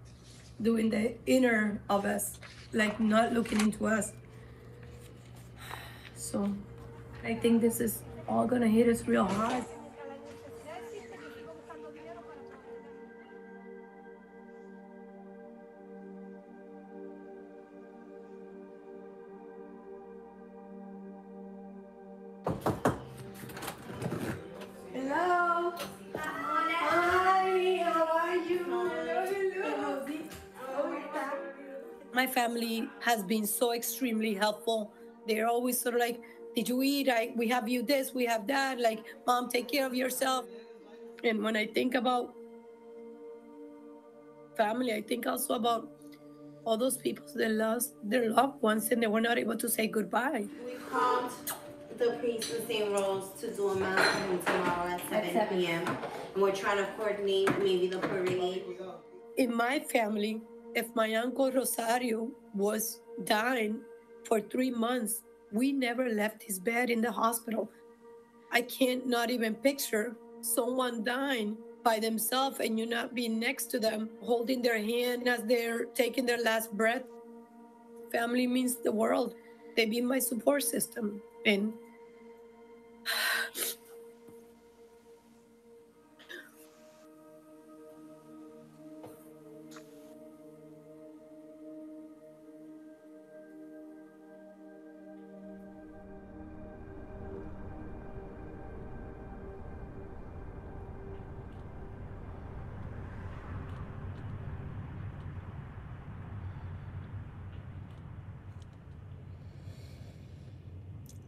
doing the inner of us, like not looking into us. So I think this is all gonna hit us real hard. Hello. Hi, how are you? Hello. My family has been so extremely helpful. They're always sort of like, did you eat? We have you this, we have that. Like, Mom, take care of yourself. And when I think about family, I think also about all those people that lost their loved ones and they were not able to say goodbye. We called the priests in St. Rose to do a mass for him tomorrow at 7 p.m. And we're trying to coordinate maybe the parade. In my family, if my Uncle Rosario was dying for 3 months, we never left his bed in the hospital. I can't not even picture someone dying by themselves and you not being next to them, holding their hand as they're taking their last breath. Family means the world. They be my support system. And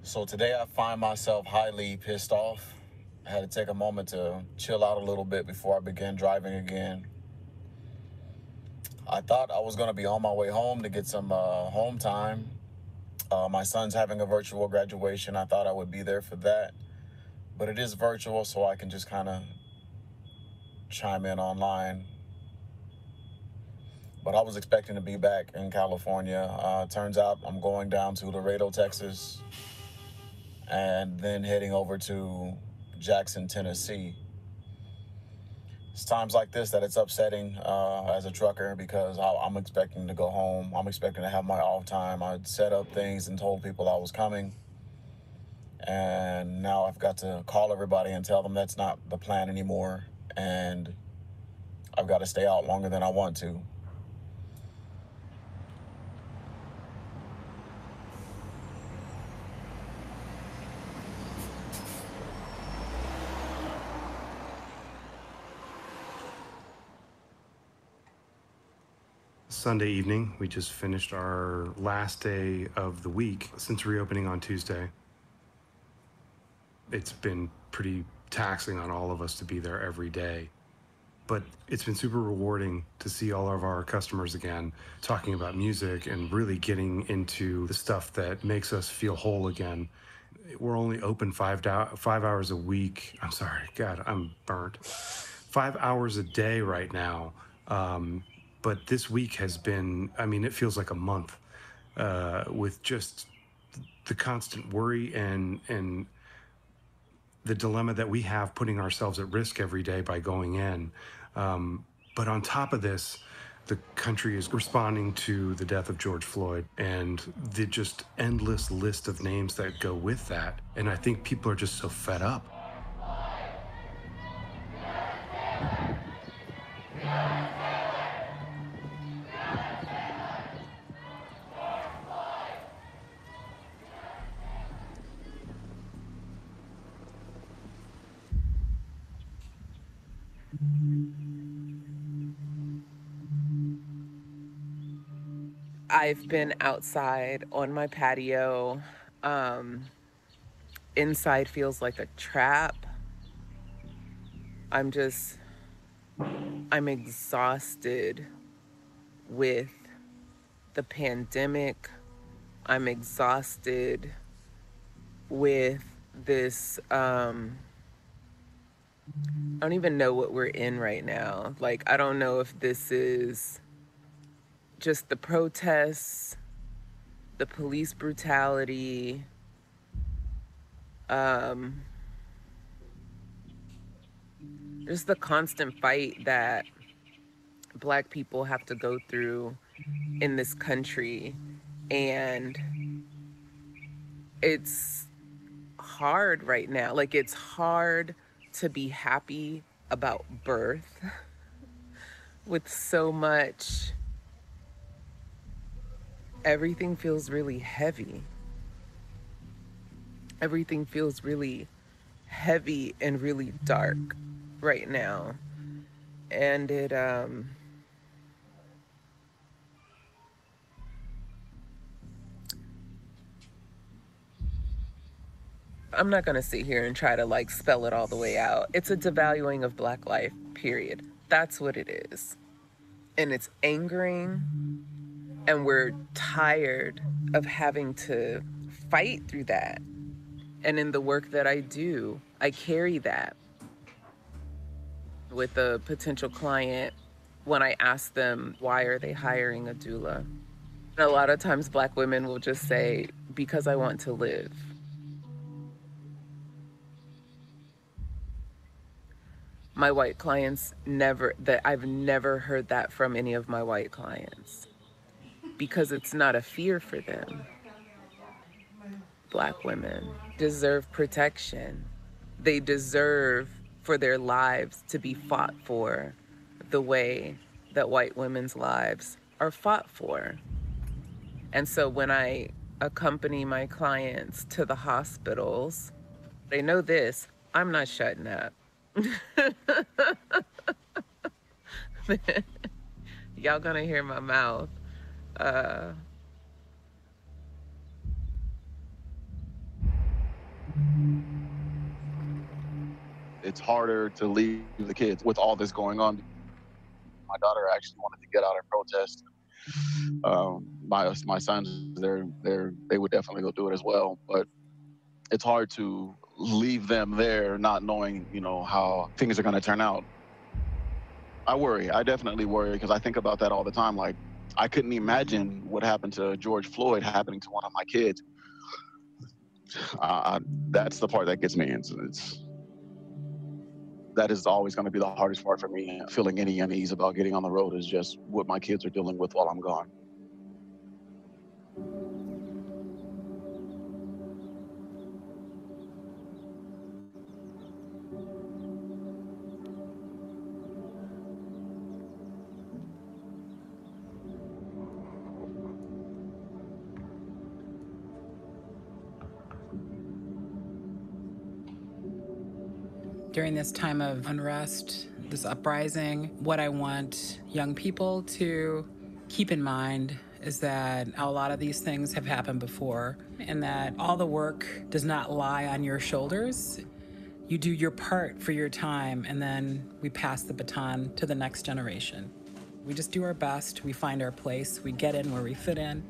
So today I find myself highly pissed off. I had to take a moment to chill out a little bit before I began driving again. I thought I was going to be on my way home to get some home time. My son's having a virtual graduation. I thought I would be there for that. But it is virtual, so I can just kind of chime in online. But I was expecting to be back in California. Turns out I'm going down to Laredo, Texas, and then heading over to Jackson, Tennessee. It's times like this that it's upsetting as a trucker, because I'm expecting to go home. I'm expecting to have my off time. I'd set up things and told people I was coming. And now I've got to call everybody and tell them that's not the plan anymore. And I've got to stay out longer than I want to. Sunday evening, we just finished our last day of the week since reopening on Tuesday. It's been pretty taxing on all of us to be there every day, but it's been super rewarding to see all of our customers again, talking about music and really getting into the stuff that makes us feel whole again. We're only open 5 hours a week. I'm sorry, God, I'm burnt. 5 hours a day right now. But this week has been, I mean, it feels like a month with just the constant worry and the dilemma that we have putting ourselves at risk every day by going in. But on top of this, the country is responding to the death of George Floyd and the just endless list of names that go with that. And I think people are just so fed up. I've been outside on my patio. Inside feels like a trap. I'm exhausted with the pandemic. I'm exhausted with this, I don't even know what we're in right now. Like, I don't know if this is just the protests, the police brutality, just the constant fight that Black people have to go through in this country. And it's hard right now. Like, it's hard to be happy about birth with so much. Everything feels really heavy. Everything feels really heavy and really dark right now. And I'm not gonna sit here and try to like spell it all the way out. It's a devaluing of Black life, period. That's what it is. And it's angering, and we're tired of having to fight through that. And in the work that I do, I carry that. With a potential client, when I ask them, why are they hiring a doula? A lot of times Black women will just say, because I want to live. My white clients I've never heard that from any of my white clients, because it's not a fear for them. Black women deserve protection. They deserve for their lives to be fought for the way that white women's lives are fought for. And so when I accompany my clients to the hospitals, they know this, I'm not shutting up. Y'all gonna hear my mouth. It's harder to leave the kids with all this going on. My daughter actually wanted to get out and protest. My sons, they would definitely go do it as well. But it's hard to leave them there, not knowing, how things are going to turn out. I worry. I definitely worry because I think about that all the time. Like, I couldn't imagine what happened to George Floyd happening to one of my kids. That's the part that gets me. That is always going to be the hardest part for me. Feeling any unease about getting on the road is just what my kids are dealing with while I'm gone. During this time of unrest, this uprising, what I want young people to keep in mind is that a lot of these things have happened before and that all the work does not lie on your shoulders. You do your part for your time and then we pass the baton to the next generation. We just do our best, we find our place, we get in where we fit in.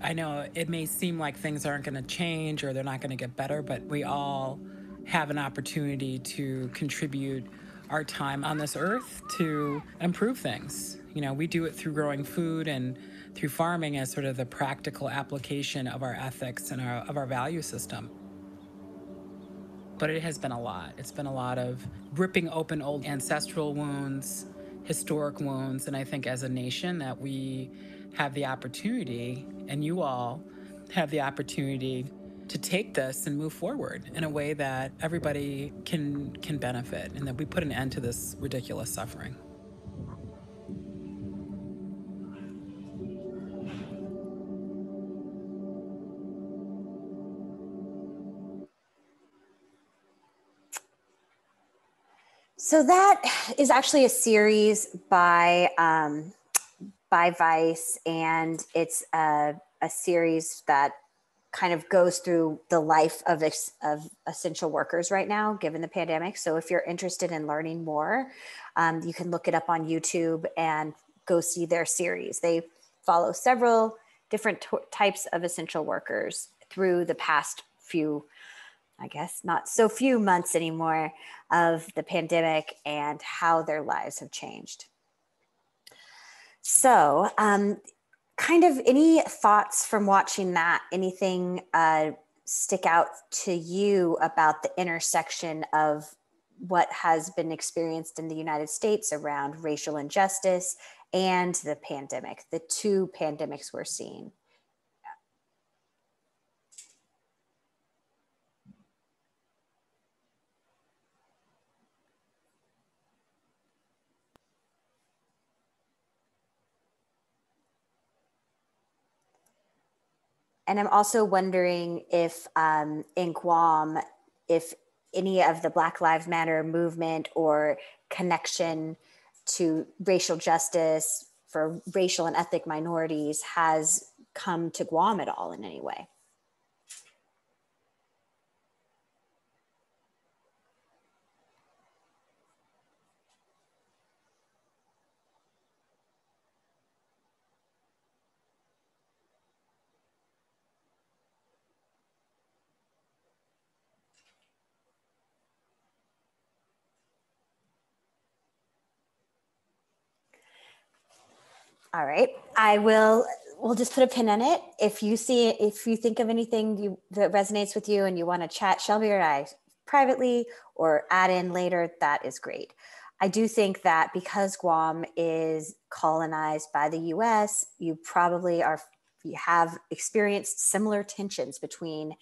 I know it may seem like things aren't going to change or they're not going to get better, but we all have an opportunity to contribute our time on this earth to improve things. We do it through growing food and through farming as sort of the practical application of our ethics and of our value system. But it has been a lot. It's been a lot of ripping open old ancestral wounds, historic wounds, and I think as a nation that we have the opportunity, and you all have the opportunity to take this and move forward in a way that everybody can benefit and that we put an end to this ridiculous suffering. So that is actually a series by Vice, and it's a series that kind of goes through the life of essential workers right now, given the pandemic. So if you're interested in learning more, you can look it up on YouTube and go see their series. They follow several different types of essential workers through the past few, I guess not so few months anymore, of the pandemic and how their lives have changed. So kind of any thoughts from watching that, anything stick out to you about the intersection of what has been experienced in the United States around racial injustice and the pandemic, the two pandemics we're seeing? And I'm also wondering if in Guam, if any of the Black Lives Matter movement or connection to racial justice for racial and ethnic minorities has come to Guam at all in any way. All right, we'll just put a pin on it. If you think of anything that resonates with you and you want to chat Shelby or I privately or add in later, that is great. I do think that because Guam is colonized by the US, you have experienced similar tensions between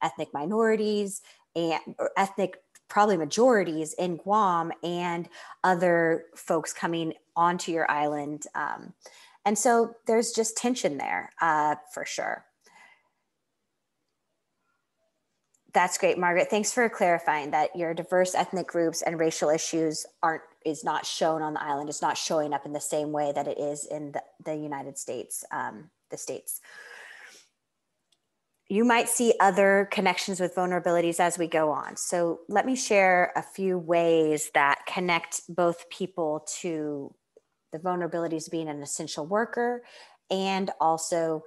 ethnic minorities or ethnic probably majorities in Guam and other folks coming onto your island. And so there's just tension there for sure. That's great, Margaret. Thanks for clarifying that your diverse ethnic groups and racial issues is not shown on the island. It's not showing up in the same way that it is in the United States, the States. you might see other connections with vulnerabilities as we go on. So let me share a few ways that connect both people to the vulnerabilities of being an essential worker, and also,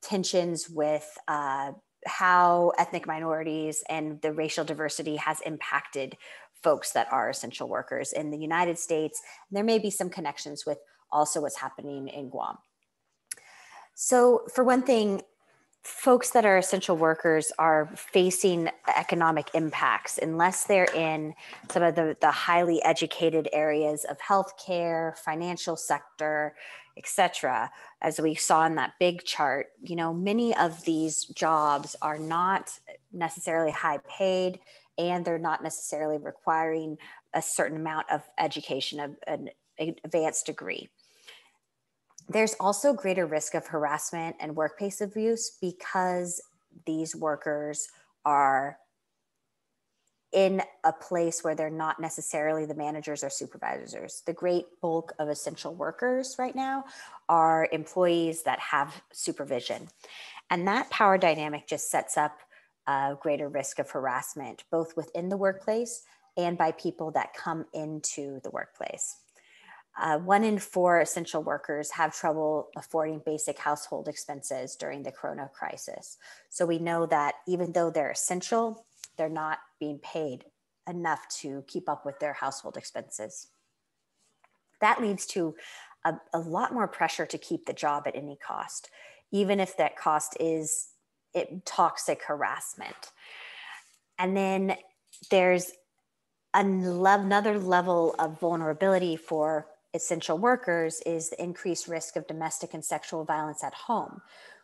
tensions with how ethnic minorities and the racial diversity has impacted folks that are essential workers in the United States. There may be some connections with also what's happening in Guam. So for one thing, folks that are essential workers are facing economic impacts unless they're in some of the highly educated areas of healthcare, financial sector, etc. As we saw in that big chart, many of these jobs are not necessarily high paid, and they're not necessarily requiring a certain amount of education, of an advanced degree. There's also greater risk of harassment and workplace abuse because these workers are in a place where they're not necessarily the managers or supervisors. The great bulk of essential workers right now are employees that have supervision. And that power dynamic just sets up a greater risk of harassment, both within the workplace and by people that come into the workplace. 1 in 4 essential workers have trouble affording basic household expenses during the corona crisis. So we know that even though they're essential, they're not being paid enough to keep up with their household expenses. That leads to a lot more pressure to keep the job at any cost, even if that cost is toxic harassment. And then there's another level of vulnerability for essential workers is the increased risk of domestic and sexual violence at home.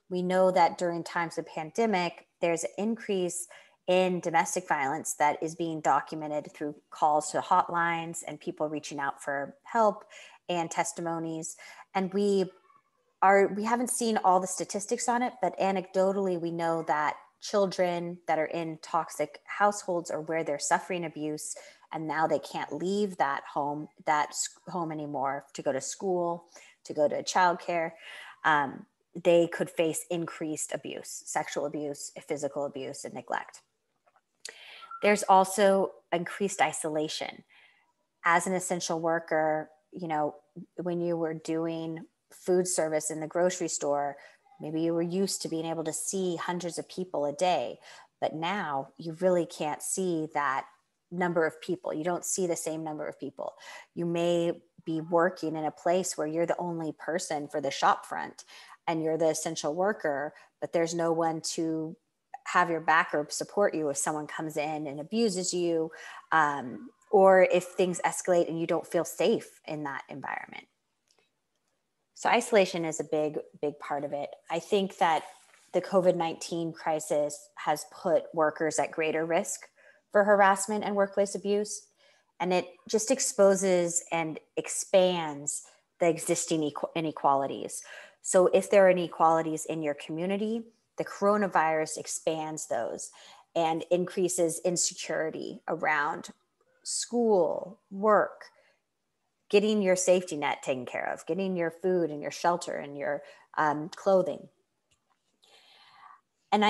We know that during times of pandemic, there's an increase in domestic violence that is being documented through calls to hotlines and people reaching out for help and testimonies. And we haven't seen all the statistics on it, but anecdotally, we know that children that are in toxic households or where they're suffering abuse, and now they can't leave that home anymore to go to school, to go to childcare, they could face increased abuse, sexual abuse, physical abuse, and neglect. There's also increased isolation. As an essential worker, when you were doing food service in the grocery store, maybe you were used to being able to see hundreds of people a day, but now you really can't see that number of people. You don't see the same number of people. You may be working in a place where you're the only person for the shop front and you're the essential worker, but there's no one to have your back or support you if someone comes in and abuses you, or if things escalate and you don't feel safe in that environment. So isolation is a big part of it. I think that the COVID-19 crisis has put workers at greater risk for harassment and workplace abuse, and it just exposes and expands the existing inequalities. So if there are inequalities in your community, the coronavirus expands those and increases insecurity around school, work, getting your safety net taken care of, getting your food and your shelter and your clothing. And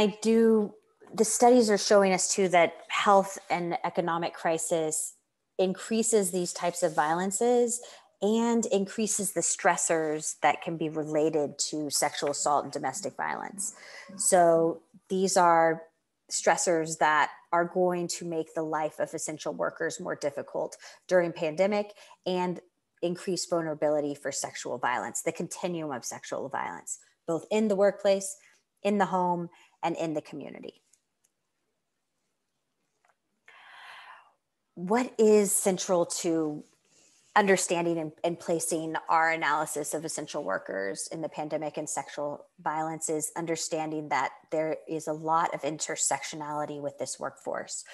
the studies are showing us too that health and economic crisis increases these types of violences and increases the stressors that can be related to sexual assault and domestic violence. So these are stressors that are going to make the life of essential workers more difficult during pandemic and increase vulnerability for sexual violence, the continuum of sexual violence, both in the workplace, in the home, and in the community. What is central to understanding and placing our analysis of essential workers in the pandemic and sexual violence is understanding that there is a lot of intersectionality with this workforce.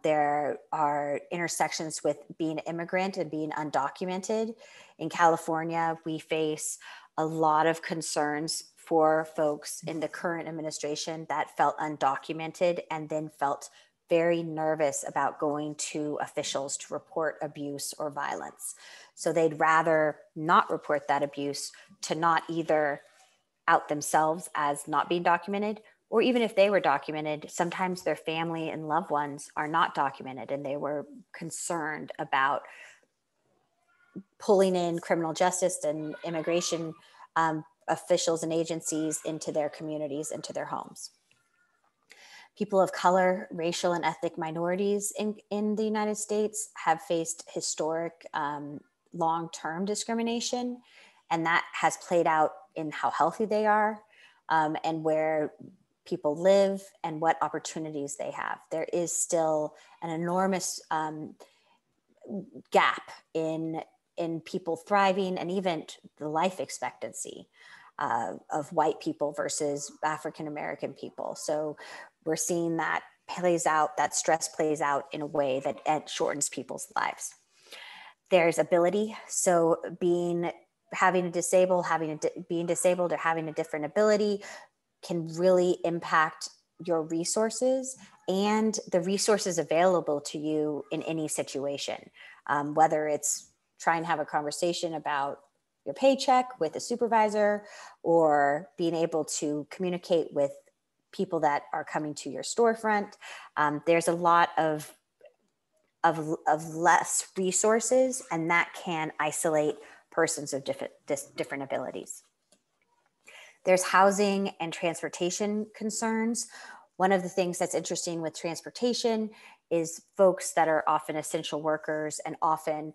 There are intersections with being an immigrant and being undocumented. In California, we face a lot of concerns for folks in the current administration that felt undocumented and then felt very nervous about going to officials to report abuse or violence. So they'd rather not report that abuse to not either out themselves as not being documented or even if they were documented, sometimes their family and loved ones are not documented, and they were concerned about pulling in criminal justice and immigration officials and agencies into their communities, into their homes. People of color, racial and ethnic minorities in the United States have faced historic long-term discrimination, and that has played out in how healthy they are and where people live and what opportunities they have. There is still an enormous gap in people thriving, and even the life expectancy of white people versus African American people. So we're seeing that plays out, that stress plays out in a way that it shortens people's lives. There's ability. So being disabled or having a different ability can really impact your resources and the resources available to you in any situation, whether it's trying to have a conversation about your paycheck with a supervisor, or being able to communicate with people that are coming to your storefront. There's a lot of less resources, and that can isolate persons of different abilities. There's housing and transportation concerns. One of the things that's interesting with transportation is folks that are often essential workers and often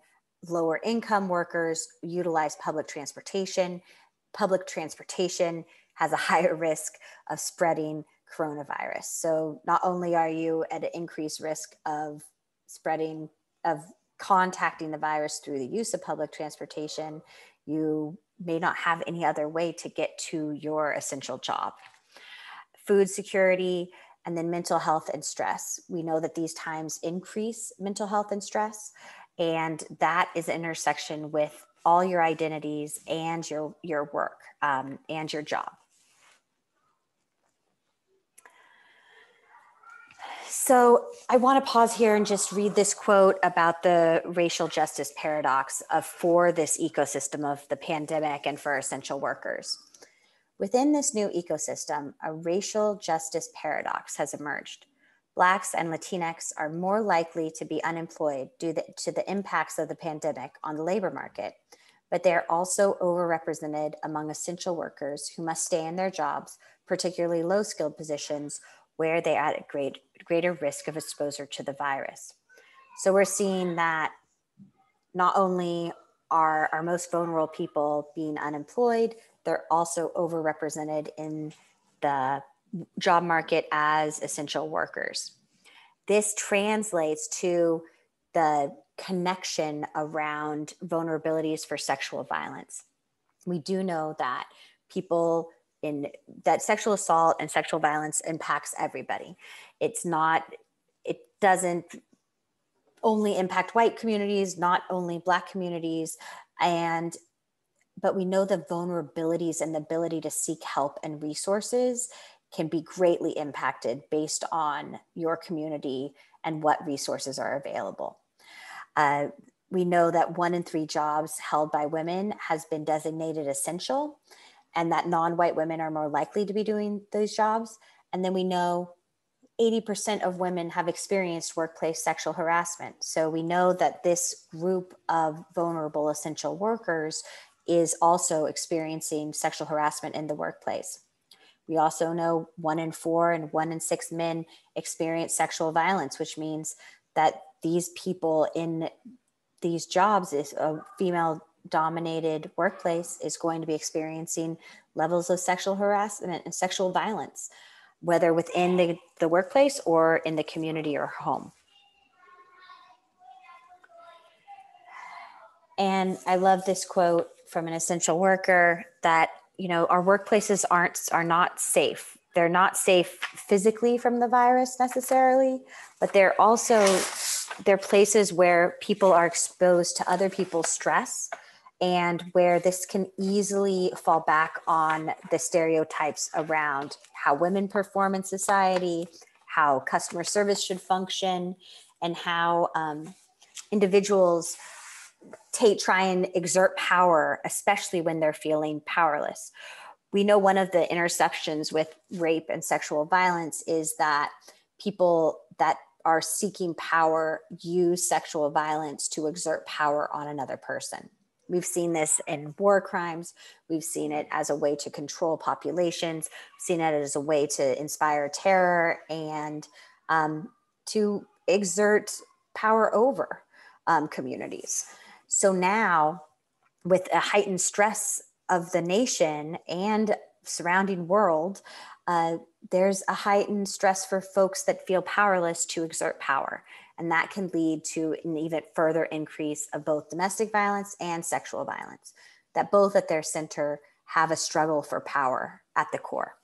lower income workers utilize public transportation. Public transportation has a higher risk of spreading coronavirus. So not only are you at an increased risk of contacting the virus through the use of public transportation, you may not have any other way to get to your essential job. Food security, and then mental health and stress. We know that these times increase mental health and stress, and that is an intersection with all your identities and your work and your job. So I want to pause here and just read this quote about the racial justice paradox for this ecosystem of the pandemic and for essential workers. Within this new ecosystem, a racial justice paradox has emerged. Blacks and Latinx are more likely to be unemployed due to the impacts of the pandemic on the labor market, but they are also overrepresented among essential workers who must stay in their jobs, particularly low-skilled positions, where they are at greater risk of exposure to the virus. So we're seeing that not only are our most vulnerable people being unemployed, they're also overrepresented in the job market as essential workers. This translates to the connection around vulnerabilities for sexual violence. We do know that that sexual assault and sexual violence impacts everybody. It doesn't only impact white communities, not only Black communities, but we know the vulnerabilities and the ability to seek help and resources can be greatly impacted based on your community and what resources are available. We know that 1 in 3 jobs held by women has been designated essential, and that non-white women are more likely to be doing those jobs. And then we know 80% of women have experienced workplace sexual harassment. So we know that this group of vulnerable essential workers is also experiencing sexual harassment in the workplace. We also know 1 in 4 and 1 in 6 men experience sexual violence, which means that these people in these jobs, is a female-dominated workplace, is going to be experiencing levels of sexual harassment and sexual violence, whether within the workplace or in the community or home. And I love this quote from an essential worker that, our workplaces are not safe. They're not safe physically from the virus necessarily, but they're places where people are exposed to other people's stress, and where this can easily fall back on the stereotypes around how women perform in society, how customer service should function, and how individuals try and exert power, especially when they're feeling powerless. We know one of the intersections with rape and sexual violence is that people that are seeking power use sexual violence to exert power on another person. We've seen this in war crimes. We've seen it as a way to control populations. We've seen it as a way to inspire terror and to exert power over communities. So now, with a heightened stress of the nation and surrounding world, there's a heightened stress for folks that feel powerless to exert power. And that can lead to an even further increase of both domestic violence and sexual violence, that both at their center have a struggle for power at the core.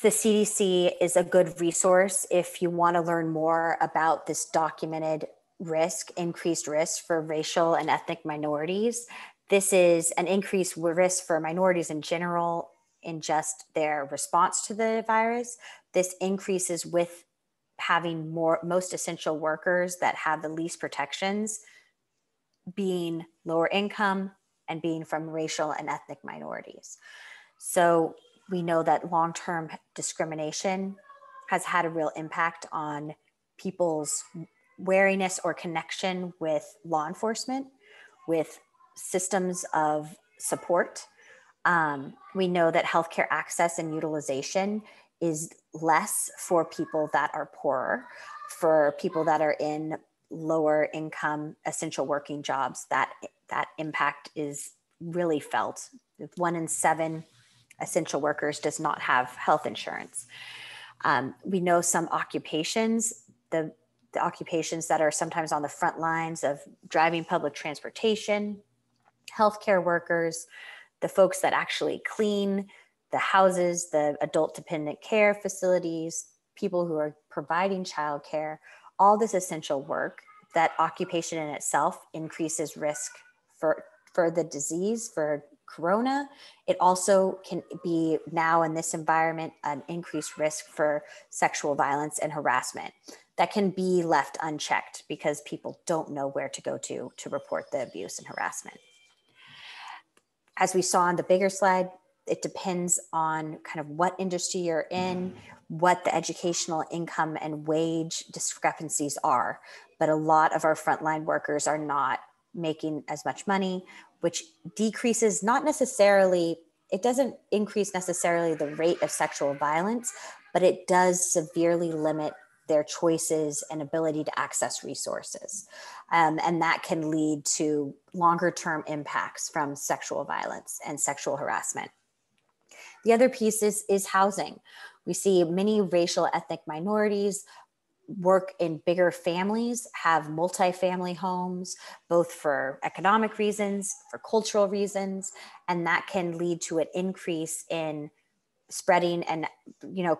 The CDC is a good resource if you want to learn more about this documented risk, increased risk for racial and ethnic minorities. This is an increased risk for minorities in general in just their response to the virus. This increases with having most essential workers that have the least protections being lower income and being from racial and ethnic minorities. So we know that long-term discrimination has had a real impact on people's wariness or connection with law enforcement, with systems of support. We know that healthcare access and utilization is less for people that are poorer, for people that are in lower income essential working jobs. That impact is really felt. 1 in 7 essential workers does not have health insurance. We know some occupations, the occupations that are sometimes on the front lines of driving public transportation, healthcare workers, the folks that actually clean the houses, the adult dependent care facilities, people who are providing childcare, all this essential work, that occupation in itself increases risk for the disease, for corona. It also can be now in this environment an increased risk for sexual violence and harassment that can be left unchecked because people don't know where to go to report the abuse and harassment. As we saw on the bigger slide, it depends on kind of what industry you're in, what the educational income and wage discrepancies are. But a lot of our frontline workers are not making as much money, which decreases not necessarily, it doesn't increase necessarily the rate of sexual violence, but it does severely limit their choices and ability to access resources. And that can lead to longer term impacts from sexual violence and sexual harassment. The other piece is housing. We see many racial ethnic minorities work in bigger families, have multifamily homes, both for economic reasons, for cultural reasons, and that can lead to an increase in spreading and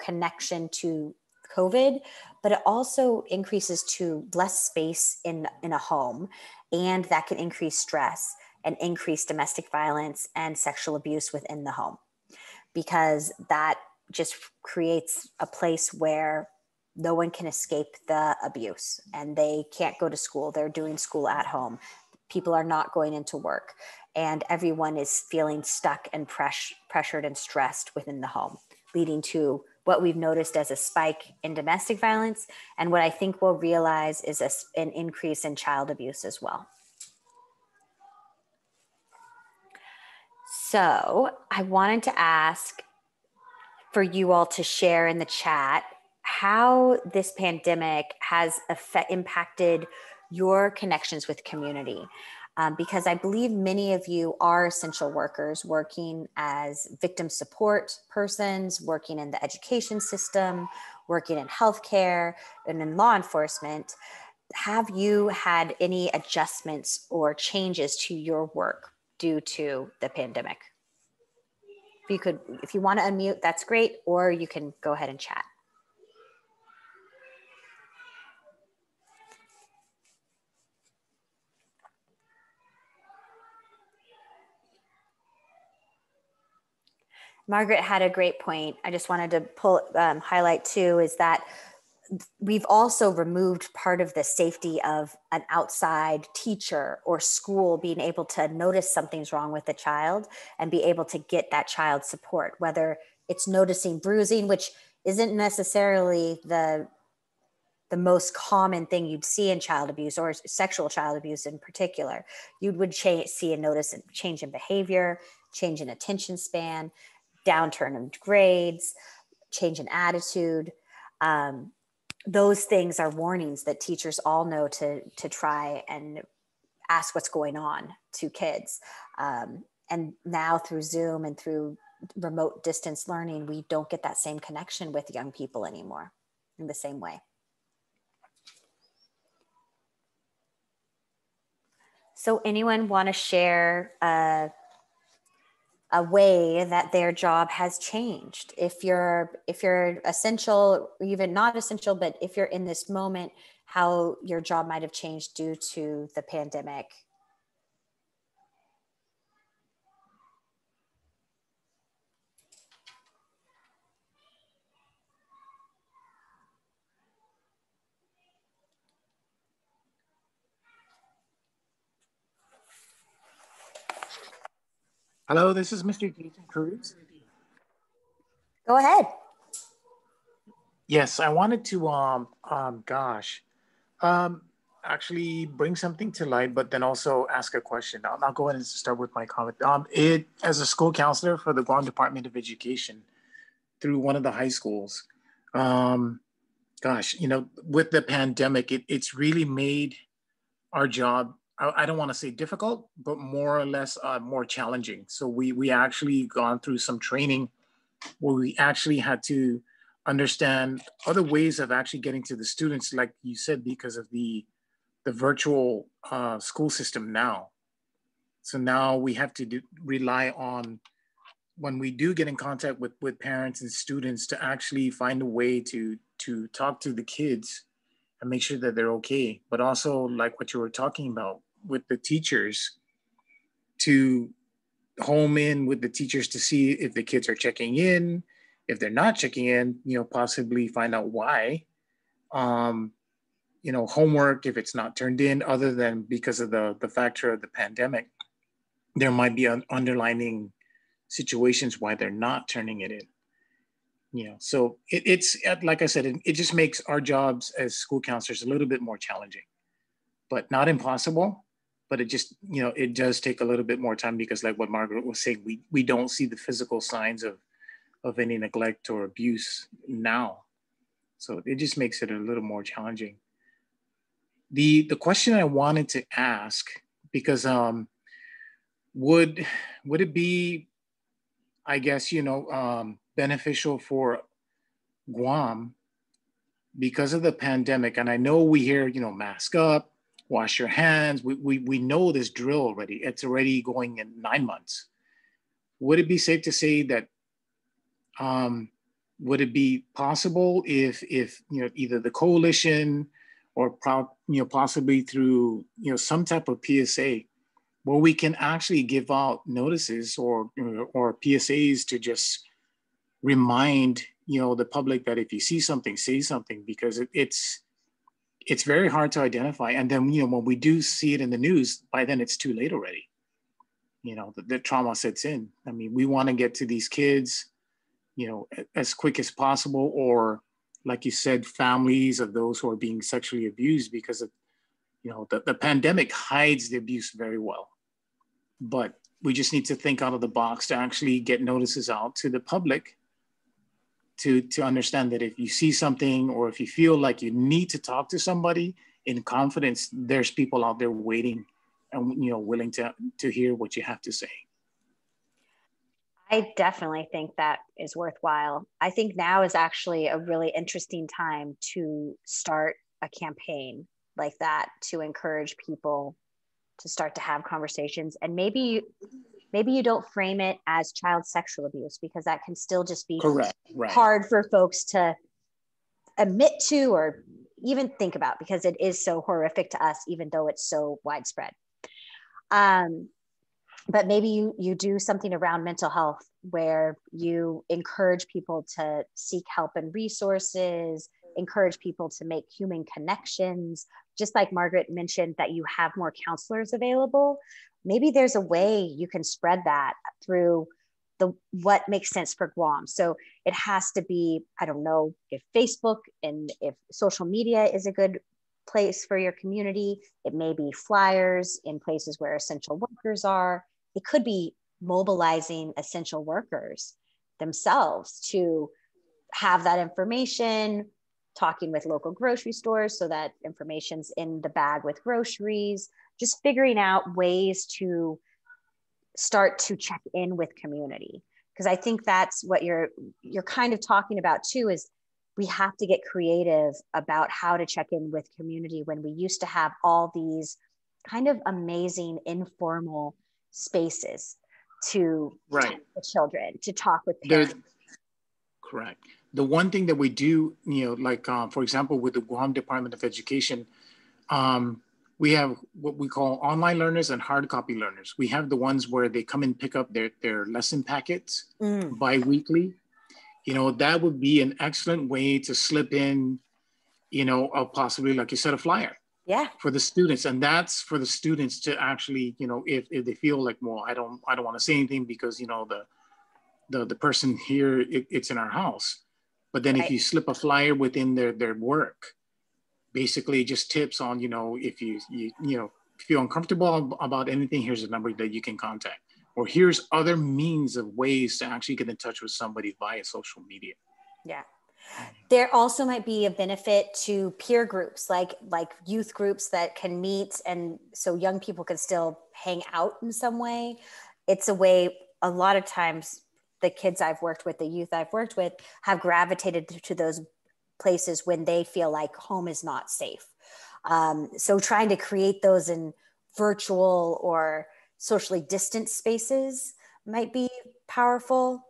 connection to COVID, but it also increases to less space in a home, and that can increase stress and increase domestic violence and sexual abuse within the home, because that just creates a place where no one can escape the abuse and they can't go to school. They're doing school at home. People are not going into work, and everyone is feeling stuck and pressured and stressed within the home, leading to what we've noticed as a spike in domestic violence. And what I think we'll realize is an increase in child abuse as well. So I wanted to ask for you all to share in the chat how this pandemic has impacted your connections with community. Because I believe many of you are essential workers working as victim support persons, working in the education system, working in healthcare and in law enforcement. Have you had any adjustments or changes to your work due to the pandemic? If you want to unmute, that's great, or you can go ahead and chat. Margaret had a great point. I just wanted to highlight too, is that we've also removed part of the safety of an outside teacher or school being able to notice something's wrong with the child and be able to get that child support, whether it's noticing bruising, which isn't necessarily the most common thing you'd see in child abuse or sexual child abuse in particular. You would see and notice a change in behavior, change in attention span, downturn in grades, change in attitude. Those things are warnings that teachers all know to try and ask what's going on to kids. And now through Zoom and through remote distance learning, we don't get that same connection with young people anymore in the same way. So anyone want to share a way that their job has changed? If you're essential, or even not essential, but if you're in this moment, how your job might have changed due to the pandemic. Hello, this is Mr. Jason Cruz. Go ahead. Yes, I wanted to actually bring something to light, but then also ask a question. I'll go ahead and start with my comment. As a school counselor for the Guam Department of Education through one of the high schools, with the pandemic, it's really made our job, I don't want to say difficult, but more or less more challenging. So we actually gone through some training where we actually had to understand other ways of actually getting to the students, like you said, because of the virtual school system now. So now we have to rely on, when we do get in contact with parents and students, to actually find a way to talk to the kids and make sure that they're okay. But also, like what you were talking about with the teachers, to home in with the teachers to see if the kids are checking in. If they're not checking in, possibly find out why. Homework, if it's not turned in, other than because of the factor of the pandemic, there might be underlining situations why they're not turning it in. So it's like I said, it just makes our jobs as school counselors a little bit more challenging, but not impossible. But it just, it does take a little bit more time, because like what Margaret was saying, we don't see the physical signs of any neglect or abuse now. So it just makes it a little more challenging. The question I wanted to ask, because would it be, I guess, beneficial for Guam because of the pandemic? And I know we hear, mask up, wash your hands. We know this drill already. It's already going in 9 months. Would it be safe to say that, would it be possible if either the coalition or possibly through some type of PSA, where we can actually give out notices or PSAs to just remind the public that if you see something, say something, because it's very hard to identify. And then when we do see it in the news, by then it's too late already. The trauma sets in. I mean, we want to get to these kids as quick as possible, or like you said, families of those who are being sexually abused, because of the pandemic hides the abuse very well. But we just need to think out of the box to actually get notices out to the public to understand that if you see something, or if you feel like you need to talk to somebody in confidence, there's people out there waiting and willing to hear what you have to say. I definitely think that is worthwhile. I think now is actually a really interesting time to start a campaign like that, to encourage people to start to have conversations. And maybe you don't frame it as child sexual abuse, because that can still just be correct, right, hard for folks to admit to or even think about, because it is so horrific to us, even though it's so widespread. But maybe you do something around mental health, where you encourage people to seek help and resources, encourage people to make human connections. Just like Margaret mentioned that you have more counselors available, maybe there's a way you can spread that through what makes sense for Guam. So it has to be, I don't know if Facebook and if social media is a good place for your community. It may be flyers in places where essential workers are. It could be mobilizing essential workers themselves to have that information, talking with local grocery stores so that information's in the bag with groceries, just figuring out ways to start to check in with community. Because I think that's what you're kind of talking about too, is we have to get creative about how to check in with community when we used to have all these kind of amazing informal spaces to talk with children, to talk with parents. Correct. The one thing that we do, like for example, with the Guam Department of Education, we have what we call online learners and hard copy learners. We have the ones where they come and pick up their lesson packets bi-weekly. That would be an excellent way to slip in, possibly, like you said, a flyer. Yeah. For the students. And that's for the students to actually, if they feel like, well, I don't want to say anything because, the person here, it's in our house. But then if you slip a flyer within their work, basically just tips on, if you feel uncomfortable about anything, here's a number that you can contact. Or here's other means of ways to actually get in touch with somebody via social media. Yeah. There also might be a benefit to peer groups, like youth groups that can meet, and so young people can still hang out in some way. It's a way, a lot of times, the kids I've worked with, the youth I've worked with, have gravitated to those places when they feel like home is not safe. So trying to create those in virtual or socially distant spaces might be powerful.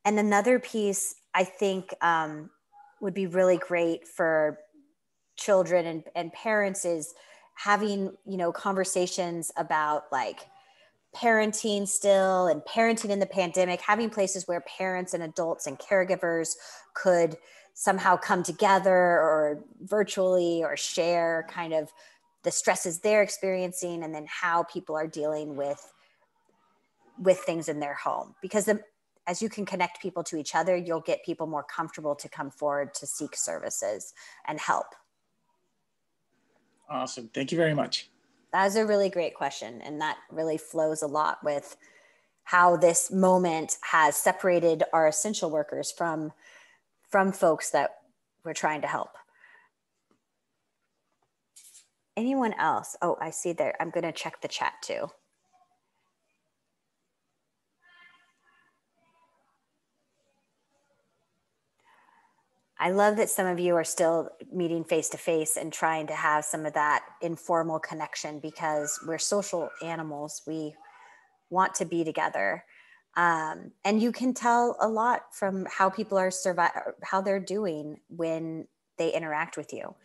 And another piece I think would be really great for children and parents is having, conversations about like parenting still and parenting in the pandemic, having places where parents and adults and caregivers could somehow come together or virtually or share kind of the stresses they're experiencing and then how people are dealing with things in their home. Because as you can connect people to each other, you'll get people more comfortable to come forward to seek services and help. Awesome. Thank you very much. That was a really great question. And that really flows a lot with how this moment has separated our essential workers from folks that we're trying to help. Anyone else? Oh, I see there. I'm going to check the chat too. I love that some of you are still meeting face to face and trying to have some of that informal connection, because we're social animals. We want to be together. And you can tell a lot from how people are how they're doing when they interact with you.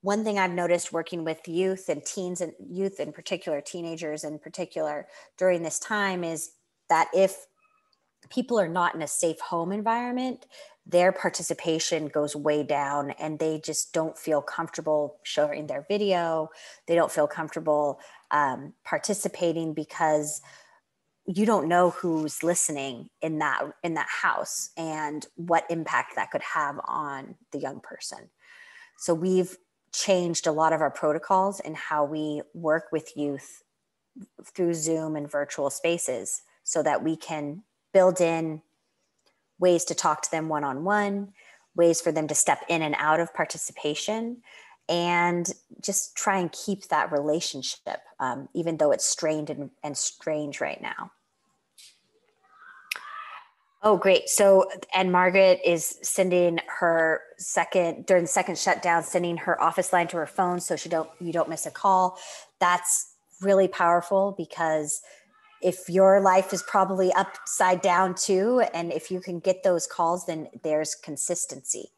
One thing I've noticed working with youth and teens and youth in particular, teenagers in particular, during this time is that if people are not in a safe home environment, their participation goes way down and they just don't feel comfortable showing their video. They don't feel comfortable participating because you don't know who's listening in that house and what impact that could have on the young person. So we've changed a lot of our protocols in how we work with youth through Zoom and virtual spaces so that we can build in ways to talk to them one-on-one, ways for them to step in and out of participation, and just try and keep that relationship, even though it's strained and strange right now. Oh, great. So, and Margaret is sending her during the second shutdown, sending her office line to her phone so you don't miss a call. That's really powerful, because if your life is probably upside down too, and if you can get those calls, then there's consistency.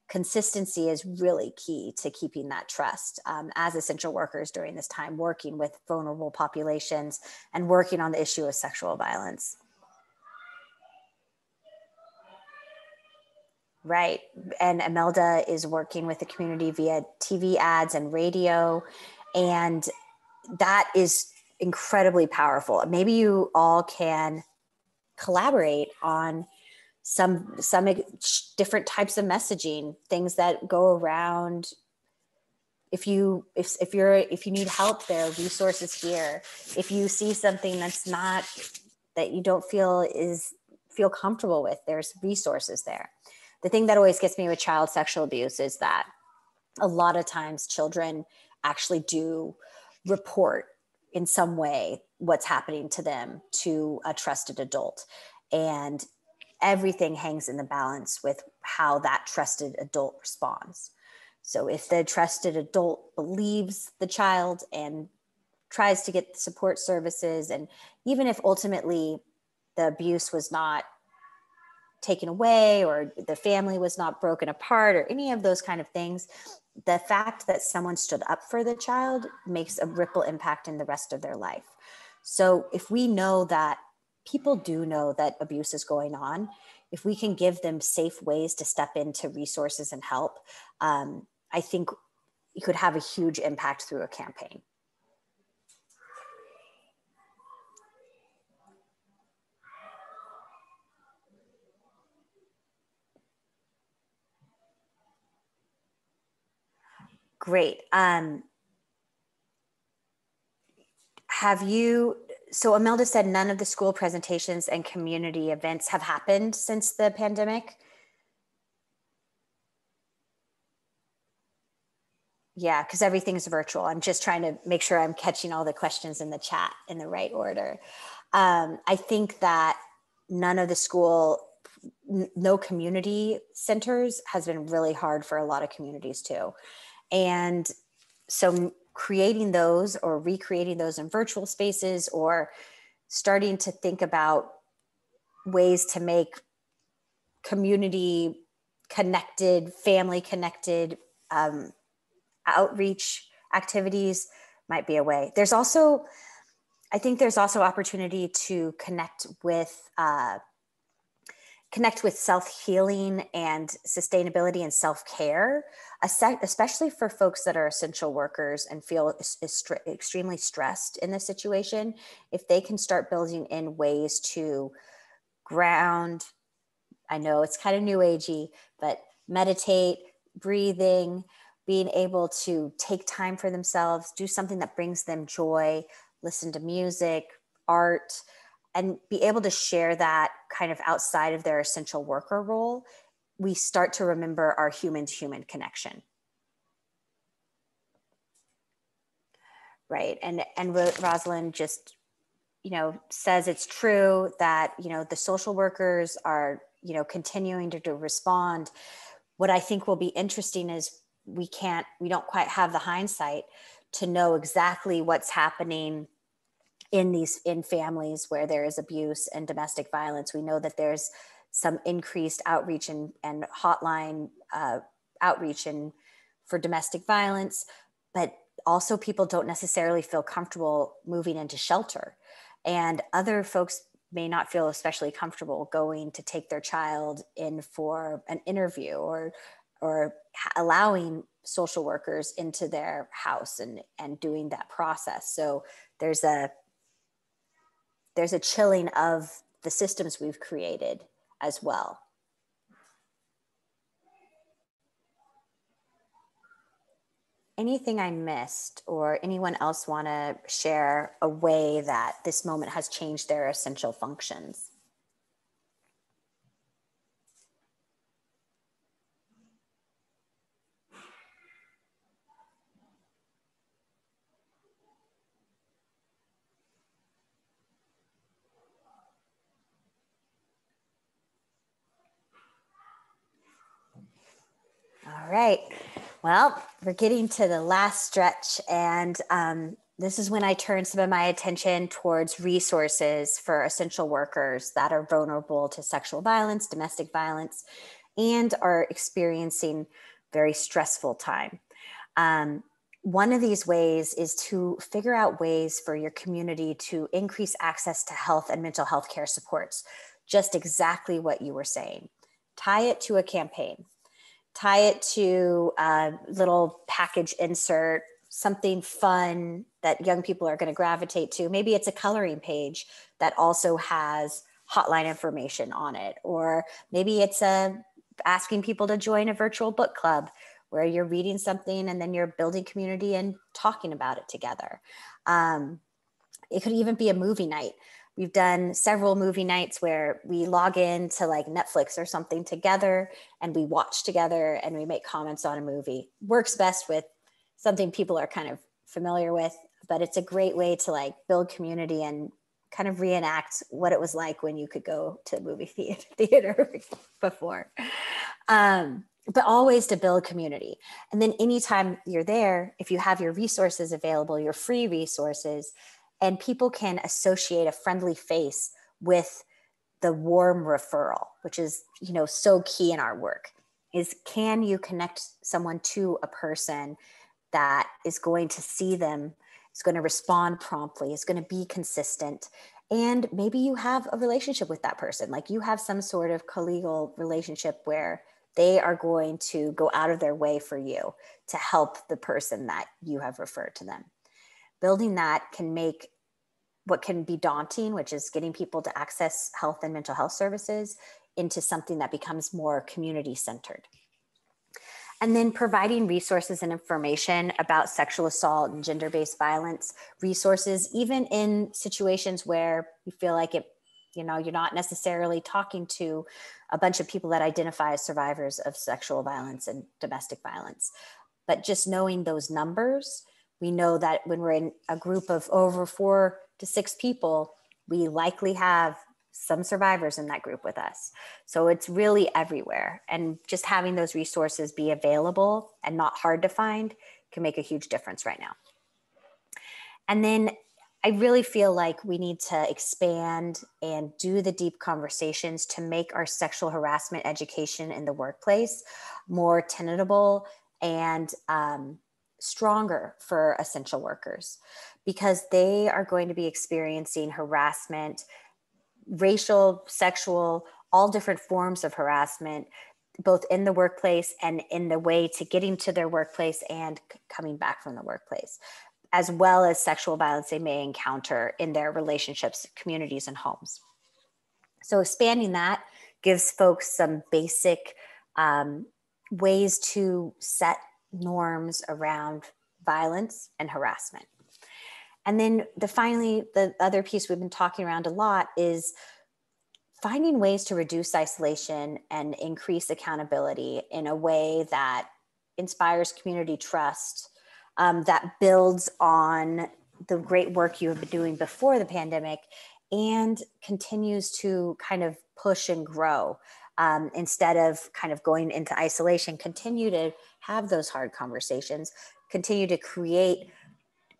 Consistency is really key to keeping that trust as essential workers during this time, working with vulnerable populations and working on the issue of sexual violence. Right. And Imelda is working with the community via TV ads and radio. And that is incredibly powerful. Maybe you all can collaborate on some different types of messaging, things that go around. If you need help, there are resources here. If you see something that you don't feel comfortable with, there's resources there. The thing that always gets me with child sexual abuse is that a lot of times children actually do report in some way what's happening to them to a trusted adult. And everything hangs in the balance with how that trusted adult responds. So if the trusted adult believes the child and tries to get the support services, and even if ultimately the abuse was not taken away or the family was not broken apart or any of those kind of things, the fact that someone stood up for the child makes a ripple impact in the rest of their life. So if we know that people do know that abuse is going on, if we can give them safe ways to step into resources and help, I think it could have a huge impact through a campaign. Great. So Imelda said none of the school presentations and community events have happened since the pandemic. Yeah, because everything's virtual. I'm just trying to make sure I'm catching all the questions in the chat in the right order. I think that none of the no community centers has been really hard for a lot of communities too. And so creating those or recreating those in virtual spaces, or starting to think about ways to make community connected, family connected outreach activities might be a way. I think there's also opportunity to connect with self-healing and sustainability and self-care, especially for folks that are essential workers and feel extremely stressed in this situation. If they can start building in ways to ground, I know it's kind of new agey, but meditate, breathing, being able to take time for themselves, do something that brings them joy, listen to music, art, and be able to share that kind of outside of their essential worker role, we start to remember our human-to-human connection. Right, and Rosalind just, says it's true that, the social workers are, continuing to respond. What I think will be interesting is we don't quite have the hindsight to know exactly what's happening in families where there is abuse and domestic violence. We know that there's some increased outreach and hotline outreach for domestic violence, but also people don't necessarily feel comfortable moving into shelter. And other folks may not feel especially comfortable going to take their child in for an interview or allowing social workers into their house and doing that process. So there's a chilling of the systems we've created as well. Anything I missed, or anyone else want to share a way that this moment has changed their essential functions? All right. Well, we're getting to the last stretch, and this is when I turn some of my attention towards resources for essential workers that are vulnerable to sexual violence, domestic violence, and are experiencing very stressful time. One of these ways is to figure out ways for your community to increase access to health and mental health care supports, just exactly what you were saying. tie it to a campaign, tie it to a little package insert, something fun that young people are going to gravitate to. Maybe it's a coloring page that also has hotline information on it, or maybe it's asking people to join a virtual book club where you're reading something and then you're building community and talking about it together. It could even be a movie night. We've done several movie nights where we log in to like Netflix or something together and we watch together and we make comments on a movie. Works best with something people are kind of familiar with, but it's a great way to like build community and kind of reenact what it was like when you could go to the movie theater before. But always to build community. And then anytime you're there, if you have your resources available, your free resources, and people can associate a friendly face with the warm referral, which is, you know, so key in our work, is can you connect someone to a person that is going to see them, is going to respond promptly, is going to be consistent. And maybe you have a relationship with that person, like you have some sort of collegial relationship where they are going to go out of their way for you to help the person that you have referred to them. Building that can make what can be daunting, which is getting people to access health and mental health services, into something that becomes more community-centered. And then providing resources and information about sexual assault and gender-based violence, resources, even in situations where you feel like it, you know, you're not necessarily talking to a bunch of people that identify as survivors of sexual violence and domestic violence. But just knowing those numbers, we know that when we're in a group of over 4 to 6 people, we likely have some survivors in that group with us. So it's really everywhere. And just having those resources be available and not hard to find can make a huge difference right now. And then I really feel like we need to expand and do the deep conversations to make our sexual harassment education in the workplace more tenable and stronger for essential workers, because they are going to be experiencing harassment, racial, sexual, all different forms of harassment, both in the workplace and in the way to getting to their workplace and coming back from the workplace, as well as sexual violence they may encounter in their relationships, communities, and homes. So expanding that gives folks some basic ways to set norms around violence and harassment. And then the other piece we've been talking around a lot is finding ways to reduce isolation and increase accountability in a way that inspires community trust, that builds on the great work you have been doing before the pandemic and continues to kind of push and grow. Instead of kind of going into isolation, continue to have those hard conversations, continue to create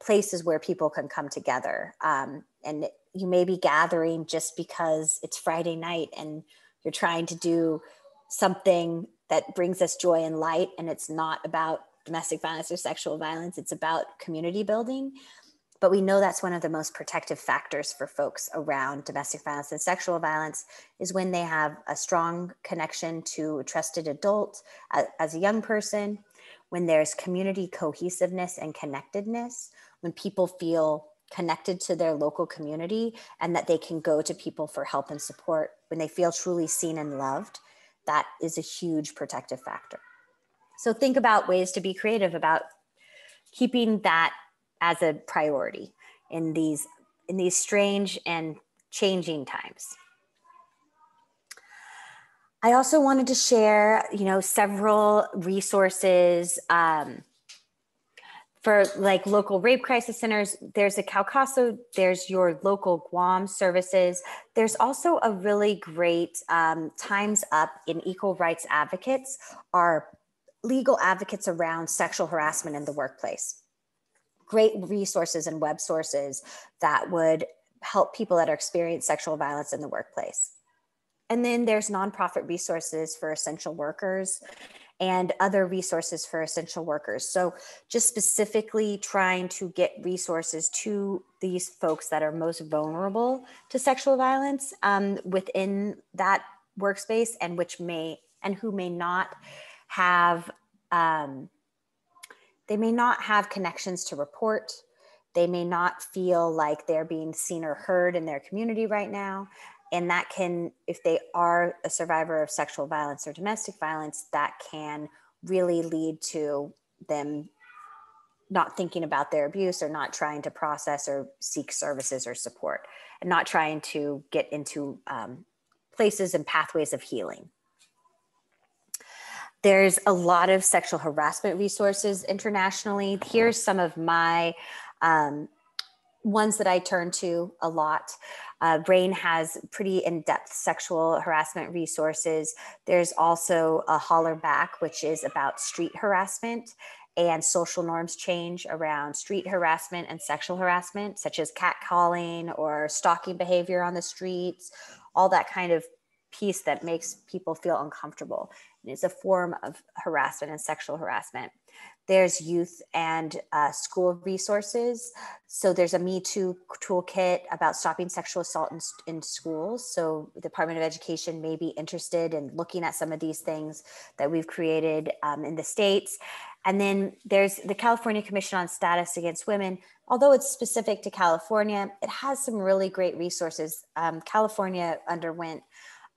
places where people can come together. And you may be gathering just because it's Friday night and you're trying to do something that brings us joy and light, and it's not about domestic violence or sexual violence, it's about community building. But we know that's one of the most protective factors for folks around domestic violence and sexual violence is when they have a strong connection to a trusted adult as a young person, when there's community cohesiveness and connectedness, when people feel connected to their local community and that they can go to people for help and support, when they feel truly seen and loved, that is a huge protective factor. So think about ways to be creative about keeping that as a priority in these strange and changing times. I also wanted to share, several resources for like local rape crisis centers. There's a Caucaso, there's your local Guam services. There's also a really great Time's Up in Equal Rights Advocates are legal advocates around sexual harassment in the workplace. Great resources and web sources that would help people that are experiencing sexual violence in the workplace. And then there's nonprofit resources for essential workers and other resources for essential workers. So just specifically trying to get resources to these folks that are most vulnerable to sexual violence within that workspace and which may and who may not have, they may not have connections to report. They may not feel like they're being seen or heard in their community right now. And that can, if they are a survivor of sexual violence or domestic violence, that can really lead to them not thinking about their abuse or not trying to process or seek services or support, and not trying to get into places and pathways of healing. There's a lot of sexual harassment resources internationally. Here's some of my ones that I turn to a lot. RAIN has pretty in-depth sexual harassment resources. There's also a Holler Back, which is about street harassment and social norms change around street harassment and sexual harassment, such as catcalling or stalking behavior on the streets, all that kind of piece that makes people feel uncomfortable. And it's a form of harassment and sexual harassment. There's youth and school resources. So there's a Me Too toolkit about stopping sexual assault in schools. So the Department of Education may be interested in looking at some of these things that we've created in the States. And then there's the California Commission on Status Against Women. Although it's specific to California, it has some really great resources. California underwent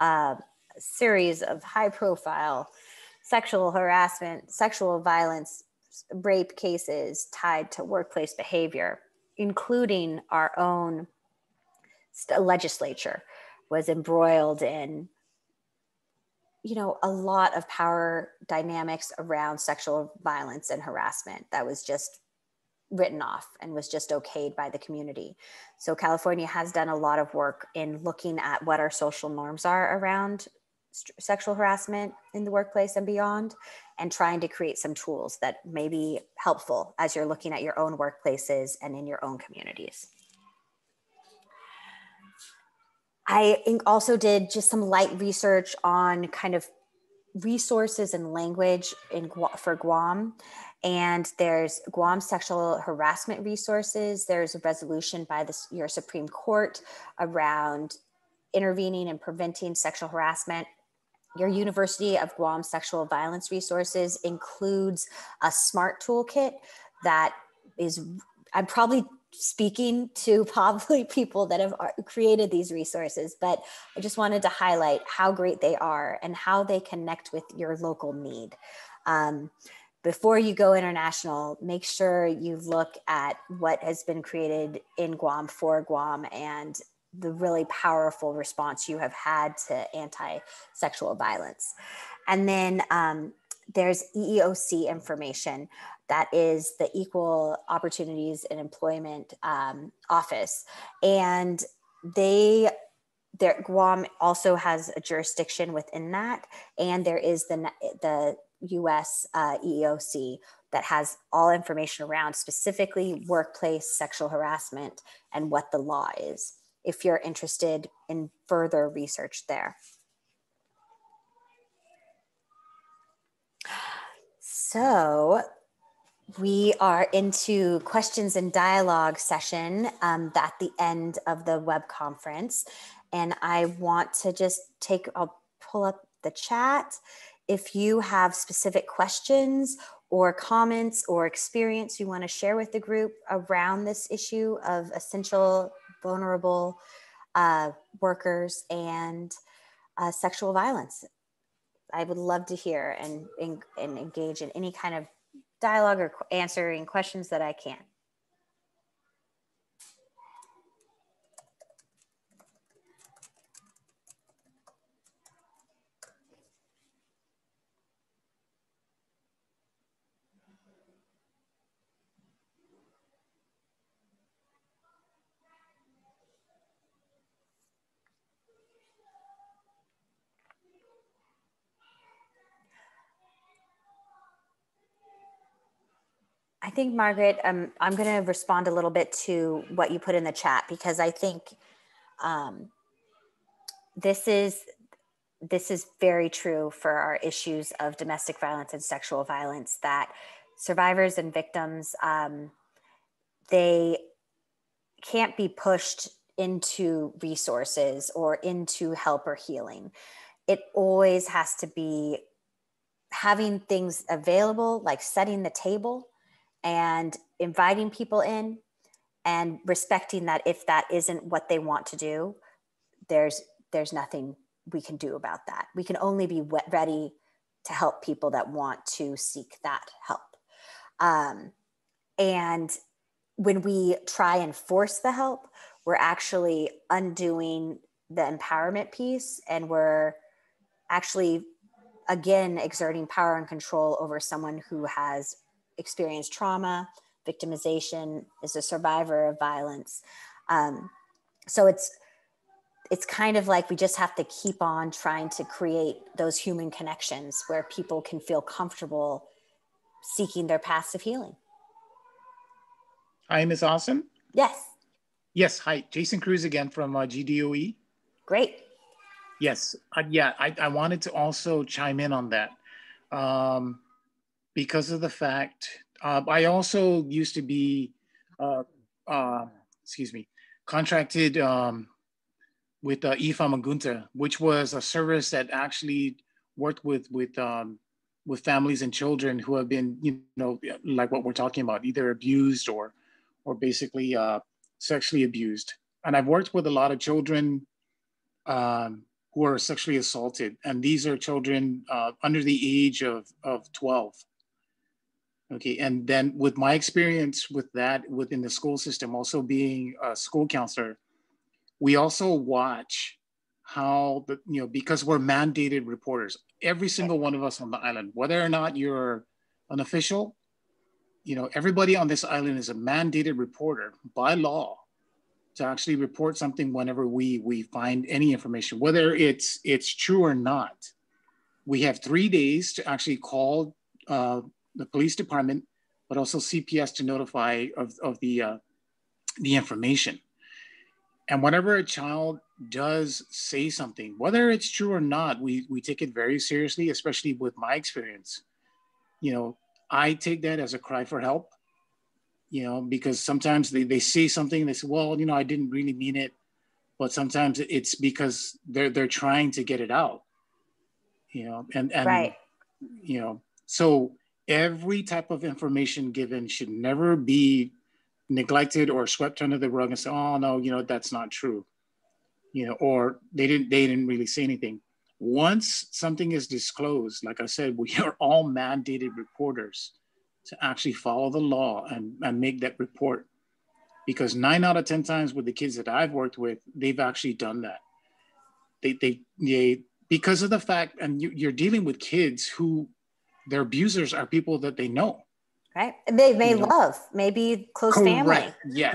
a series of high-profile sexual harassment, sexual violence, rape cases tied to workplace behavior, including our own legislature was embroiled in, you know, a lot of power dynamics around sexual violence and harassment that was just written off and was just okayed by the community. So California has done a lot of work in looking at what our social norms are around sexual harassment in the workplace and beyond, and trying to create some tools that may be helpful as you're looking at your own workplaces and in your own communities. I also did just some light research on kind of resources and language for Guam. And there's Guam sexual harassment resources. There's a resolution by your Supreme Court around intervening and preventing sexual harassment. Your University of Guam sexual violence resources includes a SMART toolkit that is, I'm probably speaking to probably people that have created these resources, but I just wanted to highlight how great they are and how they connect with your local need. Before you go international, make sure you look at what has been created in Guam for Guam and the really powerful response you have had to anti-sexual violence. And then there's EEOC information, that is the Equal Opportunities in Employment Office. And Guam also has a jurisdiction within that. And there is the US EEOC that has all information around specifically workplace sexual harassment and what the law is, if you're interested in further research there. So we are into questions and dialogue session at the end of the web conference. And I want to just I'll pull up the chat. If you have specific questions or comments or experience you want to share with the group around this issue of essential vulnerable workers and sexual violence, I would love to hear and engage in any kind of dialogue or answering questions that I can. I think, Margaret, I'm going to respond a little bit to what you put in the chat, because I think this is very true for our issues of domestic violence and sexual violence, that survivors and victims, they can't be pushed into resources or into help or healing. it always has to be having things available, like setting the table and inviting people in, and respecting that if that isn't what they want to do, there's nothing we can do about that. We can only be ready to help people that want to seek that help. And when we try and force the help, we're actually undoing the empowerment piece, and we're actually, again, exerting power and control over someone who has experienced trauma, victimization, is a survivor of violence. So it's kind of like we just have to keep on trying to create those human connections where people can feel comfortable seeking their paths of healing. Hi, Ms. Austin. Yes. Yes, hi. Jason Cruz again from GDOE. Great. Yes, I wanted to also chime in on that because of the fact I also used to be, contracted with IFA Magunta, which was a service that actually worked with families and children who have been, like what we're talking about, either abused or basically sexually abused. And I've worked with a lot of children who are sexually assaulted. And these are children under the age of 12. Okay, and then with my experience with that within the school system, also being a school counselor, we also watch how because we're mandated reporters, every single one of us on the island, whether or not you're an official, everybody on this island is a mandated reporter by law to actually report something whenever we find any information, whether it's true or not. We have 3 days to actually call the police department, but also CPS to notify of the information. And whenever a child does say something, whether it's true or not, we take it very seriously, especially with my experience. I take that as a cry for help. Because sometimes they say something, they say, well, I didn't really mean it. But sometimes it's because they're trying to get it out, and right. So every type of information given should never be neglected or swept under the rug and say, oh no, that's not true, or they didn't really say anything. Once something is disclosed, like I said, we are all mandated reporters to actually follow the law and make that report. Because 9 out of 10 times with the kids that I've worked with, they've actually done that. They because of the fact, and you're dealing with kids who their abusers are people that they know. Right. They may love, maybe close family. Yes.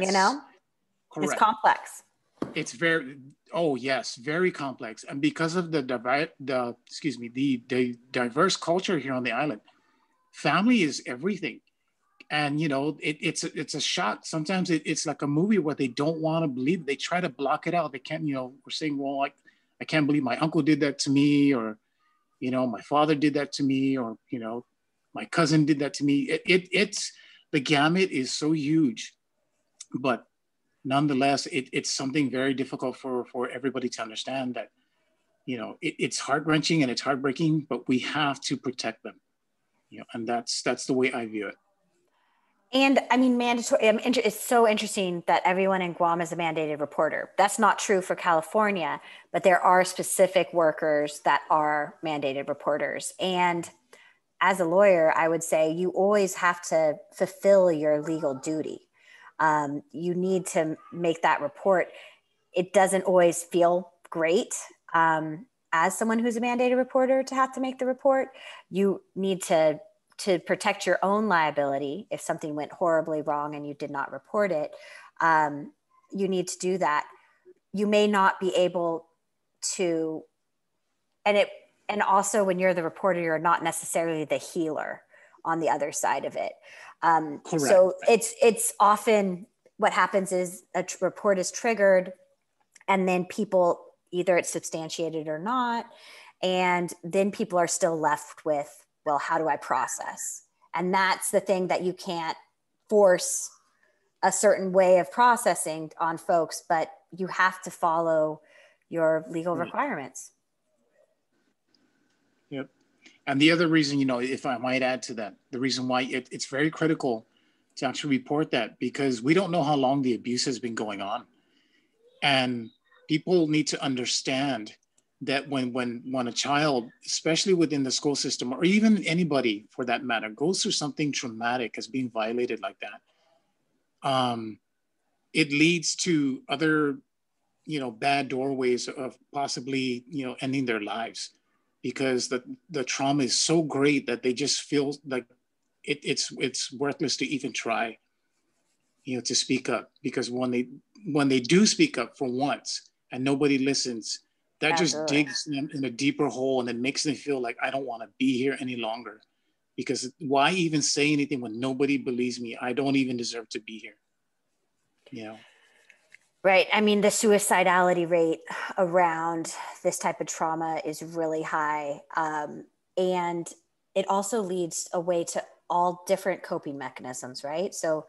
Correct. It's complex. It's very complex. And because of the diverse culture here on the island, family is everything. And it's a shock. Sometimes it's like a movie where they don't want to believe. They try to block it out. They can't. We're saying, well, I can't believe my uncle did that to me, or my father did that to me, or my cousin did that to me. It's the gamut is so huge, but nonetheless, it's something very difficult for everybody to understand that it's heart-wrenching and it's heartbreaking, but we have to protect them. And that's the way I view it. And I mean, mandatory. It's so interesting that everyone in Guam is a mandated reporter. That's not true for California, but there are specific workers that are mandated reporters. And as a lawyer, I would say you always have to fulfill your legal duty. You need to make that report. It doesn't always feel great as someone who's a mandated reporter to have to make the report. You need to protect your own liability. If something went horribly wrong and you did not report it, you need to do that. You may not be able to, and also when you're the reporter, you're not necessarily the healer on the other side of it. So it's often what happens is a report is triggered, and then people, either it's substantiated or not, and then people are still left with, well, how do I process? And that's the thing, that you can't force a certain way of processing on folks, but you have to follow your legal requirements. Yep. And the other reason, you know, if I might add to that, the reason why it's very critical to actually report that, because we don't know how long the abuse has been going on. And people need to understand that when a child, especially within the school system, or even anybody for that matter, goes through something traumatic as being violated like that, it leads to other, you know, bad doorways of possibly, you know, ending their lives, because the trauma is so great that they just feel like it's worthless to even try, you know, to speak up. Because when they do speak up for once and nobody listens, that just digs them in a deeper hole, and then makes them feel like, I don't want to be here any longer. Because why even say anything when nobody believes me? I don't even deserve to be here. You know? Right. I mean, the suicidality rate around this type of trauma is really high. And it also leads away to all different coping mechanisms, right? So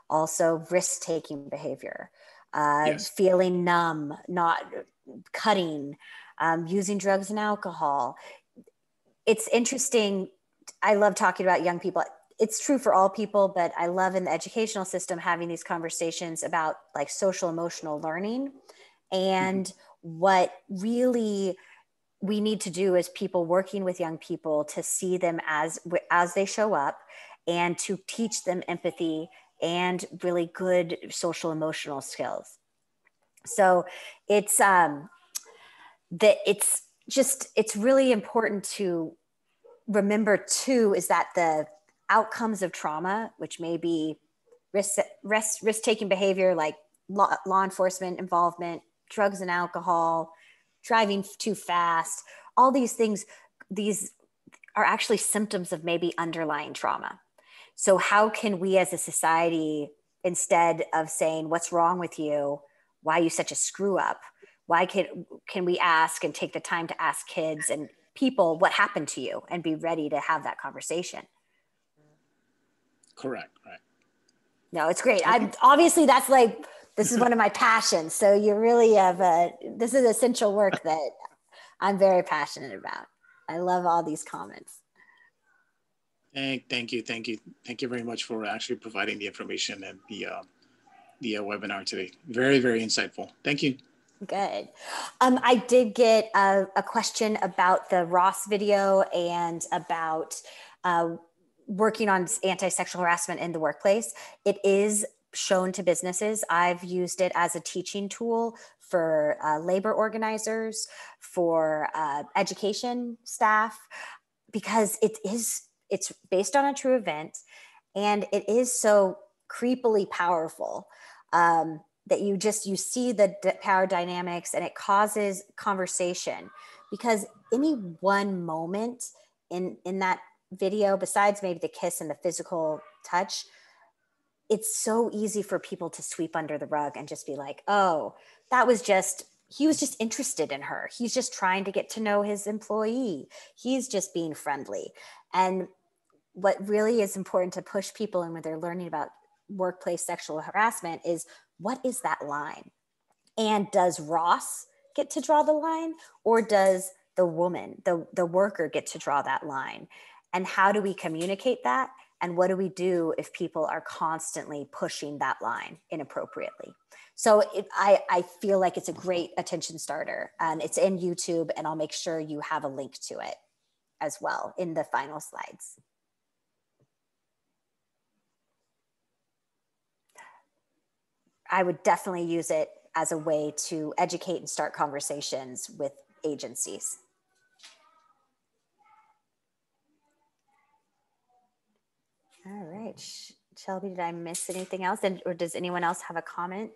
also risk-taking behavior, Yes. feeling numb, not cutting, using drugs and alcohol. It's interesting. I love talking about young people. It's true for all people, but I love in the educational system having these conversations about like social emotional learning, and what really we need to do as people working with young people to see them as they show up, and to teach them empathy and really good social emotional skills. So it's it's really important to remember too, is that the outcomes of trauma, which may be risk-taking behavior like law enforcement involvement, drugs and alcohol, driving too fast, all these things, these are actually symptoms of maybe underlying trauma. So how can we as a society, instead of saying, what's wrong with you? Why are you such a screw up? Why can we ask and take the time to ask kids and people what happened to you, and be ready to have that conversation? Correct. Right. No, it's great. Obviously that's like, this is one of my passions. So you really have this is essential work that I'm very passionate about. I love all these comments. Thank you very much for actually providing the information and the webinar today. Very, very insightful. Thank you. Good. I did get a question about the Ross video and about working on anti-sexual harassment in the workplace. It is shown to businesses. I've used it as a teaching tool for labor organizers, for education staff, because it's based on a true event, and it is so creepily powerful that you see the power dynamics, and it causes conversation. Because any one moment in that video, besides maybe the kiss and the physical touch, it's so easy for people to sweep under the rug and just be like, oh, he was just interested in her. He's just trying to get to know his employee. He's just being friendly. And what really is important to push people in when they're learning about workplace sexual harassment is, what is that line? And does Ross get to draw the line, or does the woman, the worker, get to draw that line? And how do we communicate that? And what do we do if people are constantly pushing that line inappropriately? So I feel like it's a great attention starter, and it's in YouTube, and I'll make sure you have a link to it as well in the final slides. I would definitely use it as a way to educate and start conversations with agencies. All right, Shelby, did I miss anything else? Or does anyone else have a comment?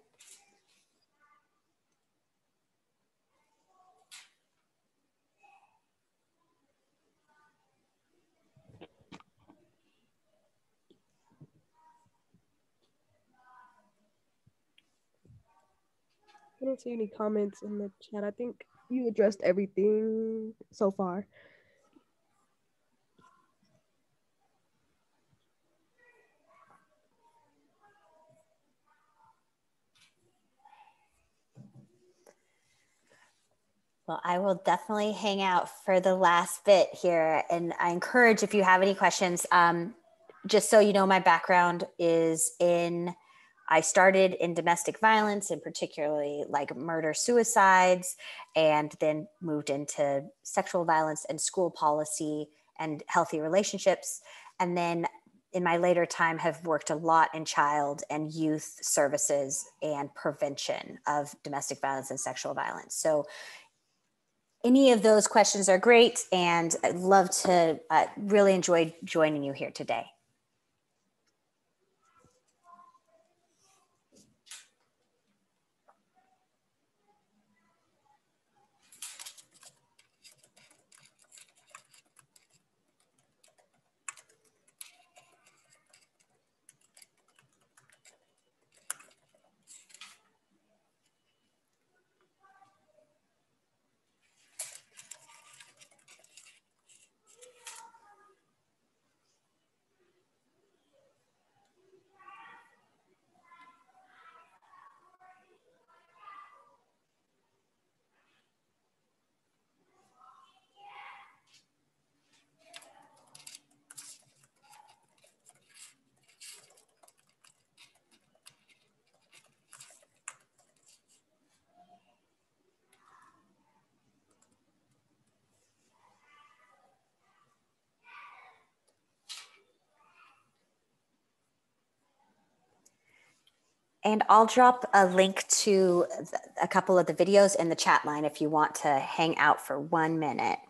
I don't see any comments in the chat. I think you addressed everything so far. Well, I will definitely hang out for the last bit here. And I encourage, if you have any questions, just so you know, my background is I started in domestic violence, and particularly like murder, suicides, and then moved into sexual violence and school policy and healthy relationships. And then in my later time have worked a lot in child and youth services and prevention of domestic violence and sexual violence. So any of those questions are great, and I'd love to really enjoy joining you here today. And I'll drop a link to a couple of the videos in the chat line if you want to hang out for 1 minute.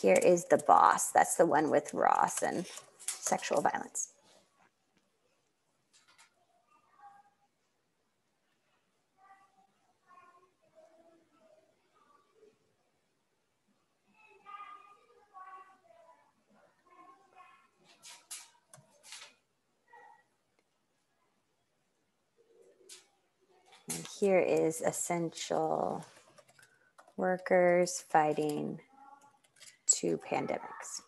Here is The Boss. That's the one with Ross and sexual violence. And here is essential workers fighting 2 pandemics.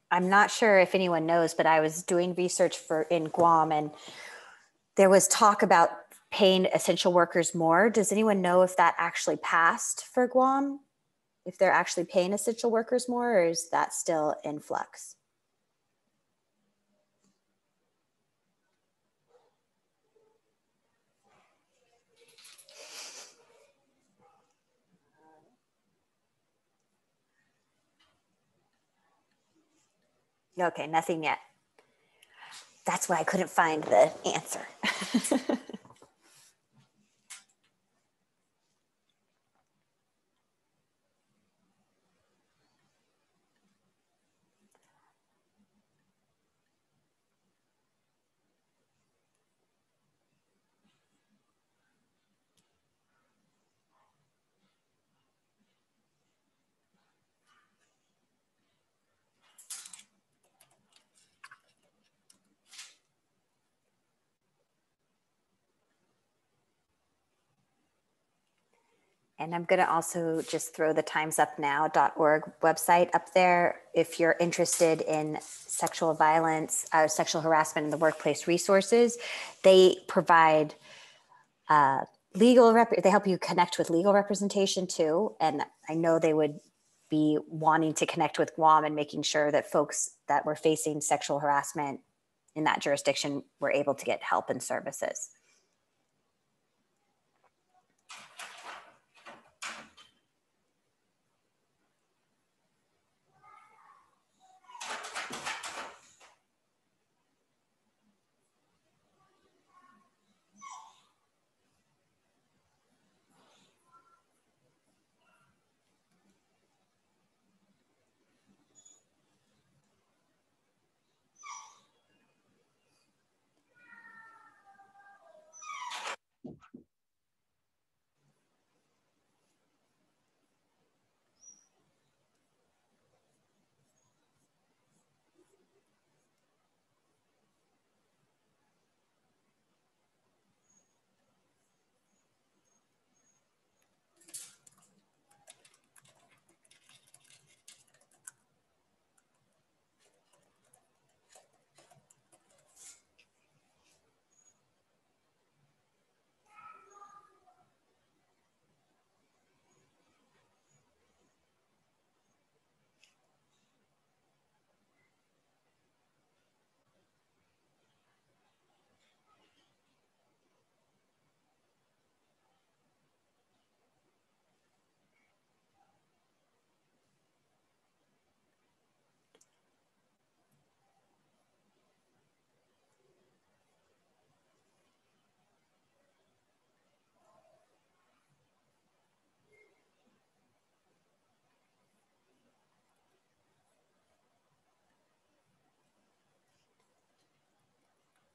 I'm not sure if anyone knows, but I was doing research in Guam, and there was talk about paying essential workers more. Does anyone know if that actually passed for Guam? If they're actually paying essential workers more, or is that still in flux? Okay, nothing yet. That's why I couldn't find the answer. And I'm going to also just throw the timesupnow.org website up there. If you're interested in sexual violence, sexual harassment in the workplace resources, they provide they help you connect with legal representation too. And I know they would be wanting to connect with Guam and making sure that folks that were facing sexual harassment in that jurisdiction were able to get help and services.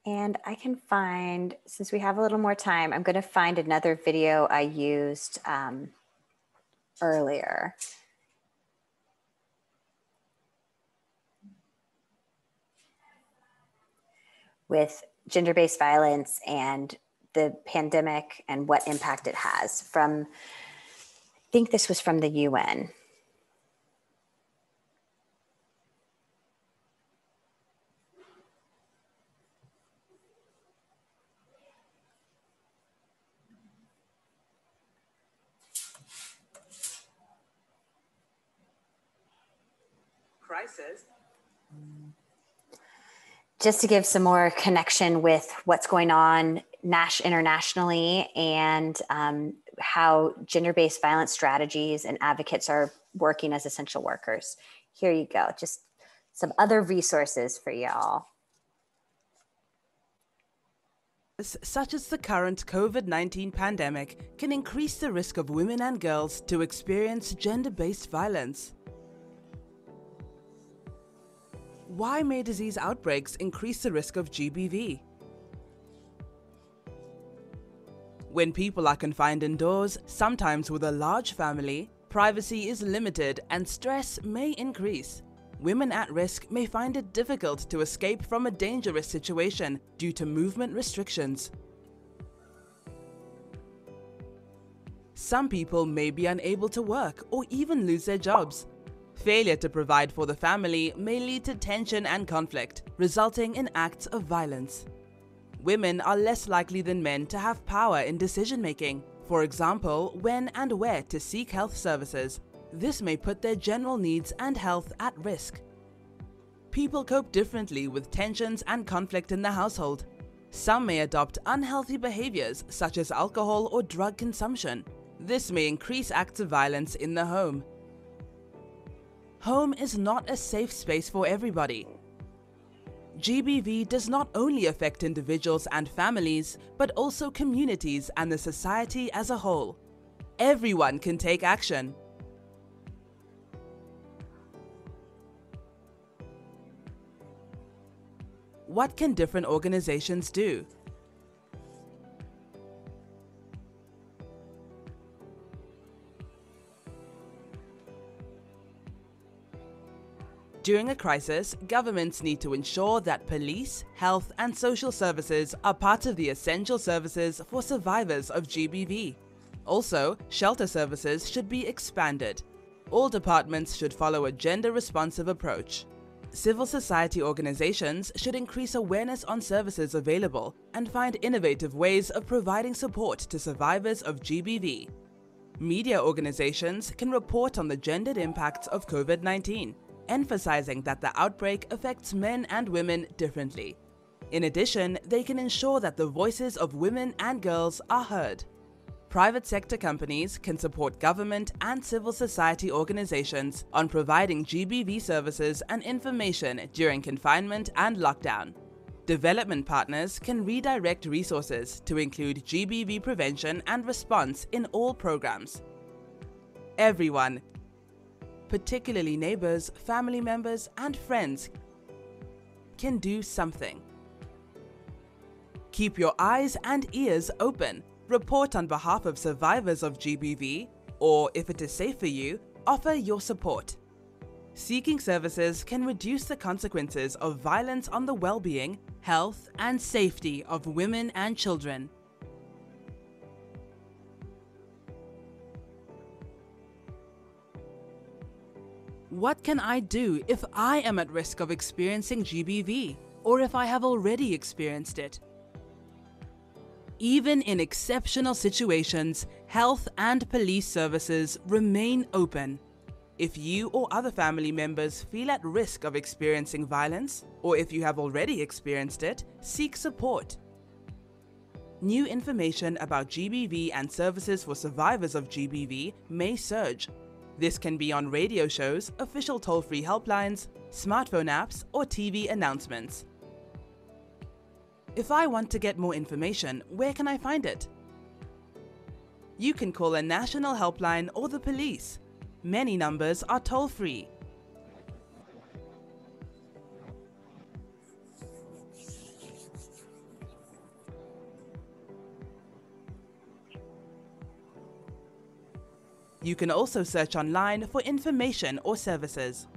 And I can find, since we have a little more time, I'm going to find another video I used earlier. With gender-based violence and the pandemic and what impact it has from, I think this was from the UN. Crisis. Just to give some more connection with what's going on internationally and how gender-based violence strategies and advocates are working as essential workers. Here you go, just some other resources for y'all. Such as the current COVID-19 pandemic can increase the risk of women and girls to experience gender-based violence. Why may disease outbreaks increase the risk of GBV? When people are confined indoors, sometimes with a large family, privacy is limited and stress may increase. Women at risk may find it difficult to escape from a dangerous situation due to movement restrictions. Some people may be unable to work or even lose their jobs. Failure to provide for the family may lead to tension and conflict, resulting in acts of violence. Women are less likely than men to have power in decision-making, for example, when and where to seek health services. This may put their general needs and health at risk. People cope differently with tensions and conflict in the household. Some may adopt unhealthy behaviors such as alcohol or drug consumption. This may increase acts of violence in the home. Home is not a safe space for everybody. GBV does not only affect individuals and families, but also communities and the society as a whole. Everyone can take action. What can different organizations do? During a crisis, governments need to ensure that police, health, and social services are part of the essential services for survivors of GBV. Also, shelter services should be expanded. All departments should follow a gender-responsive approach. Civil society organizations should increase awareness on services available and find innovative ways of providing support to survivors of GBV. Media organizations can report on the gendered impacts of COVID-19, emphasizing that the outbreak affects men and women differently. In addition, they can ensure that the voices of women and girls are heard. Private sector companies can support government and civil society organizations on providing GBV services and information during confinement and lockdown. Development partners can redirect resources to include GBV prevention and response in all programs. Everyone, particularly neighbors, family members, and friends, can do something. Keep your eyes and ears open. Report on behalf of survivors of GBV, or if it is safe for you, offer your support. Seeking services can reduce the consequences of violence on the well-being, health, and safety of women and children. What can I do if I am at risk of experiencing GBV, or if I have already experienced it? Even in exceptional situations, health and police services remain open. If you or other family members feel at risk of experiencing violence, or if you have already experienced it, seek support. New information about GBV and services for survivors of GBV may surge. This can be on radio shows, official toll-free helplines, smartphone apps, or TV announcements. If I want to get more information, where can I find it? You can call a national helpline or the police. Many numbers are toll-free. You can also search online for information or services.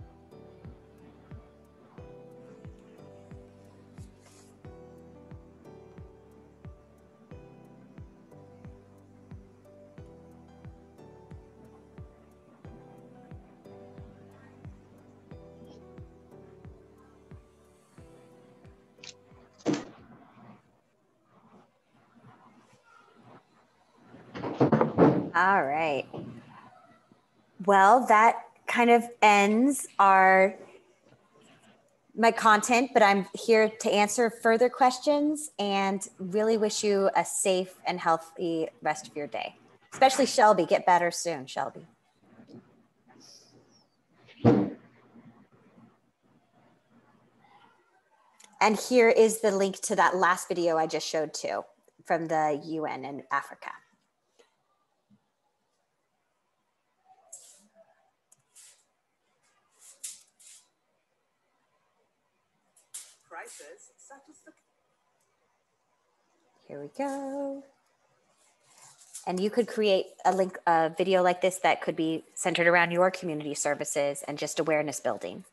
All right. Well, that kind of ends my content, but I'm here to answer further questions and really wish you a safe and healthy rest of your day. Especially Shelby, get better soon, Shelby. And here is the link to that last video I just showed too, from the UN in Africa. Here we go. And you could create a video like this that could be centered around your community services and just awareness building.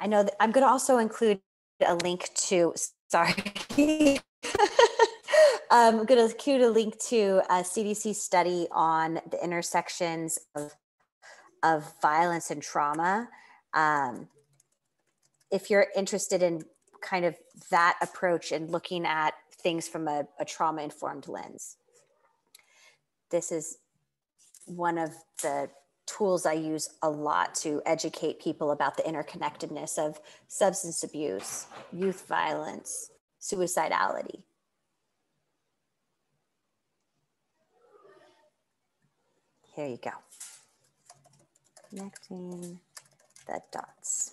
I know that I'm going to also include a link to, sorry. I'm going to include a link to a CDC study on the intersections of violence and trauma. If you're interested in kind of that approach and looking at things from a trauma-informed lens. This is one of the tools I use a lot to educate people about the interconnectedness of substance abuse, youth violence, suicidality. Here you go. Connecting the dots.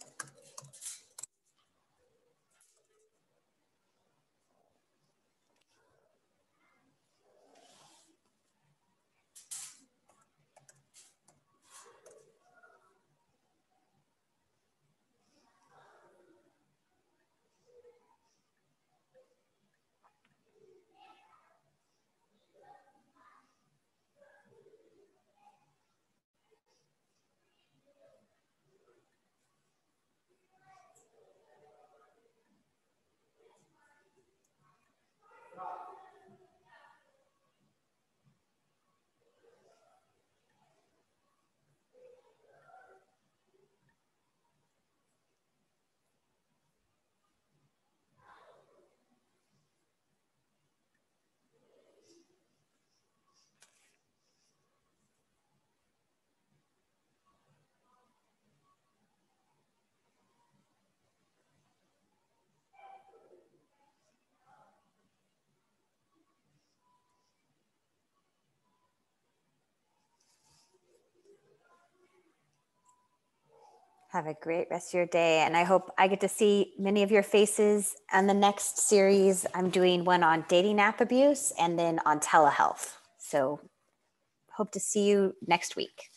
Have a great rest of your day. And I hope I get to see many of your faces on the next series. I'm doing one on dating app abuse and then on telehealth. So hope to see you next week.